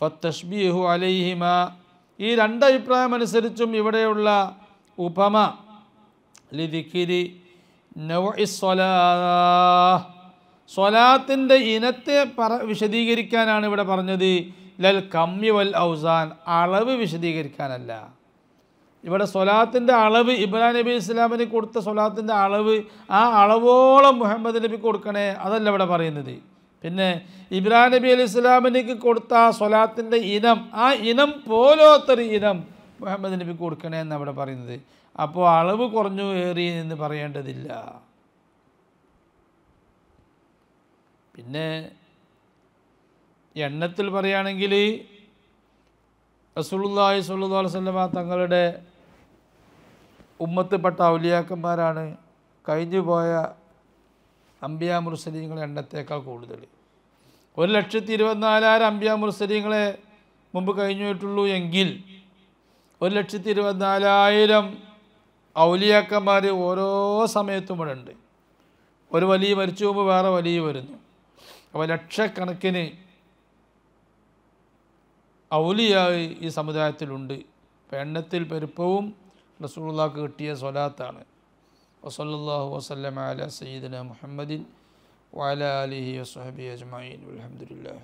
ഫത്തഷ്ബീഹു അലൈഹിമ, ഈ രണ്ടഭിപ്രായം അനുസരിച്ചും ഇവിടെയുള്ള ഉപമ ലിദിക്രി നൗഇ സ്വലാത്തിൻ്റെ ഇനത്തെ വിശദീകരിക്കാനാണ് ഇവിടെ പറഞ്ഞത്. ലൽ കമ്മി വൽ ഔസാൻ, അളവ് വിശദീകരിക്കാനല്ല. ഇവിടെ സ്വലാത്തിൻ്റെ അളവ് ഇബ്രാഹിം നബി ഇസ്ലാമിന് കൊടുത്ത സ്വലാത്തിൻ്റെ അളവ്, ആ അളവോളം മുഹമ്മദ് നബിക്ക് കൊടുക്കണേ, അതല്ല ഇവിടെ പറയുന്നത്. പിന്നെ ഇബ്രാഹിം നബി അലൈഹി സ്വലാമിനിക്ക് കൊടുത്ത ആ സ്വലാത്തിൻ്റെ ഇനം, ആ ഇനം പോലത്തൊരു ഇനം മുഹമ്മദ് നബിക്ക് കൊടുക്കണേ എന്നാണ് ഇവിടെ പറയുന്നത്. അപ്പോൾ അളവ് കുറഞ്ഞു ഏറി എന്ന് പറയേണ്ടതില്ല. പിന്നെ എണ്ണത്തിൽ പറയുകയാണെങ്കിൽ റസൂലുള്ളാഹി സ്വല്ലല്ലാഹു അലൈഹി വസല്ലമ തങ്ങളുടെ ഉമ്മത്തിൽപ്പെട്ട ഔലിയാക്കന്മാരാണ് കഴിഞ്ഞുപോയ അംബിയാ മുർസലീങ്ങളുടെ എണ്ണത്തേക്കാൾ കൂടുതൽ. 1,24,000 അംബിയാ മുർസലീങ്ങളെ മുമ്പ് കഴിഞ്ഞിട്ടുള്ളൂ എങ്കിൽ 1,24,000 ഔലിയാക്കന്മാർ ഓരോ സമയത്തും ഇവിടെ ഉണ്ട്. ഒരു വലിയ മരിച്ചു പോകുമ്പോൾ വേറെ വലിയ വരുന്നു. അപ്പോൾ ലക്ഷക്കണക്കിന് ഔലിയായി ഈ സമുദായത്തിലുണ്ട്. എണ്ണത്തിൽ പെരുപ്പവും റസൂലുള്ളാഹിക്ക് കിട്ടിയ സ്വലാത്താണ്. വസല്ലല്ലാഹു വസല്ലമ അലാ സയ്യിദിന മുഹമ്മദിൻ വഅലാ ആലിഹി വസ്വഹ്ബിഹി അജ്മഈൻ വൽഹംദുലില്ലാഹി.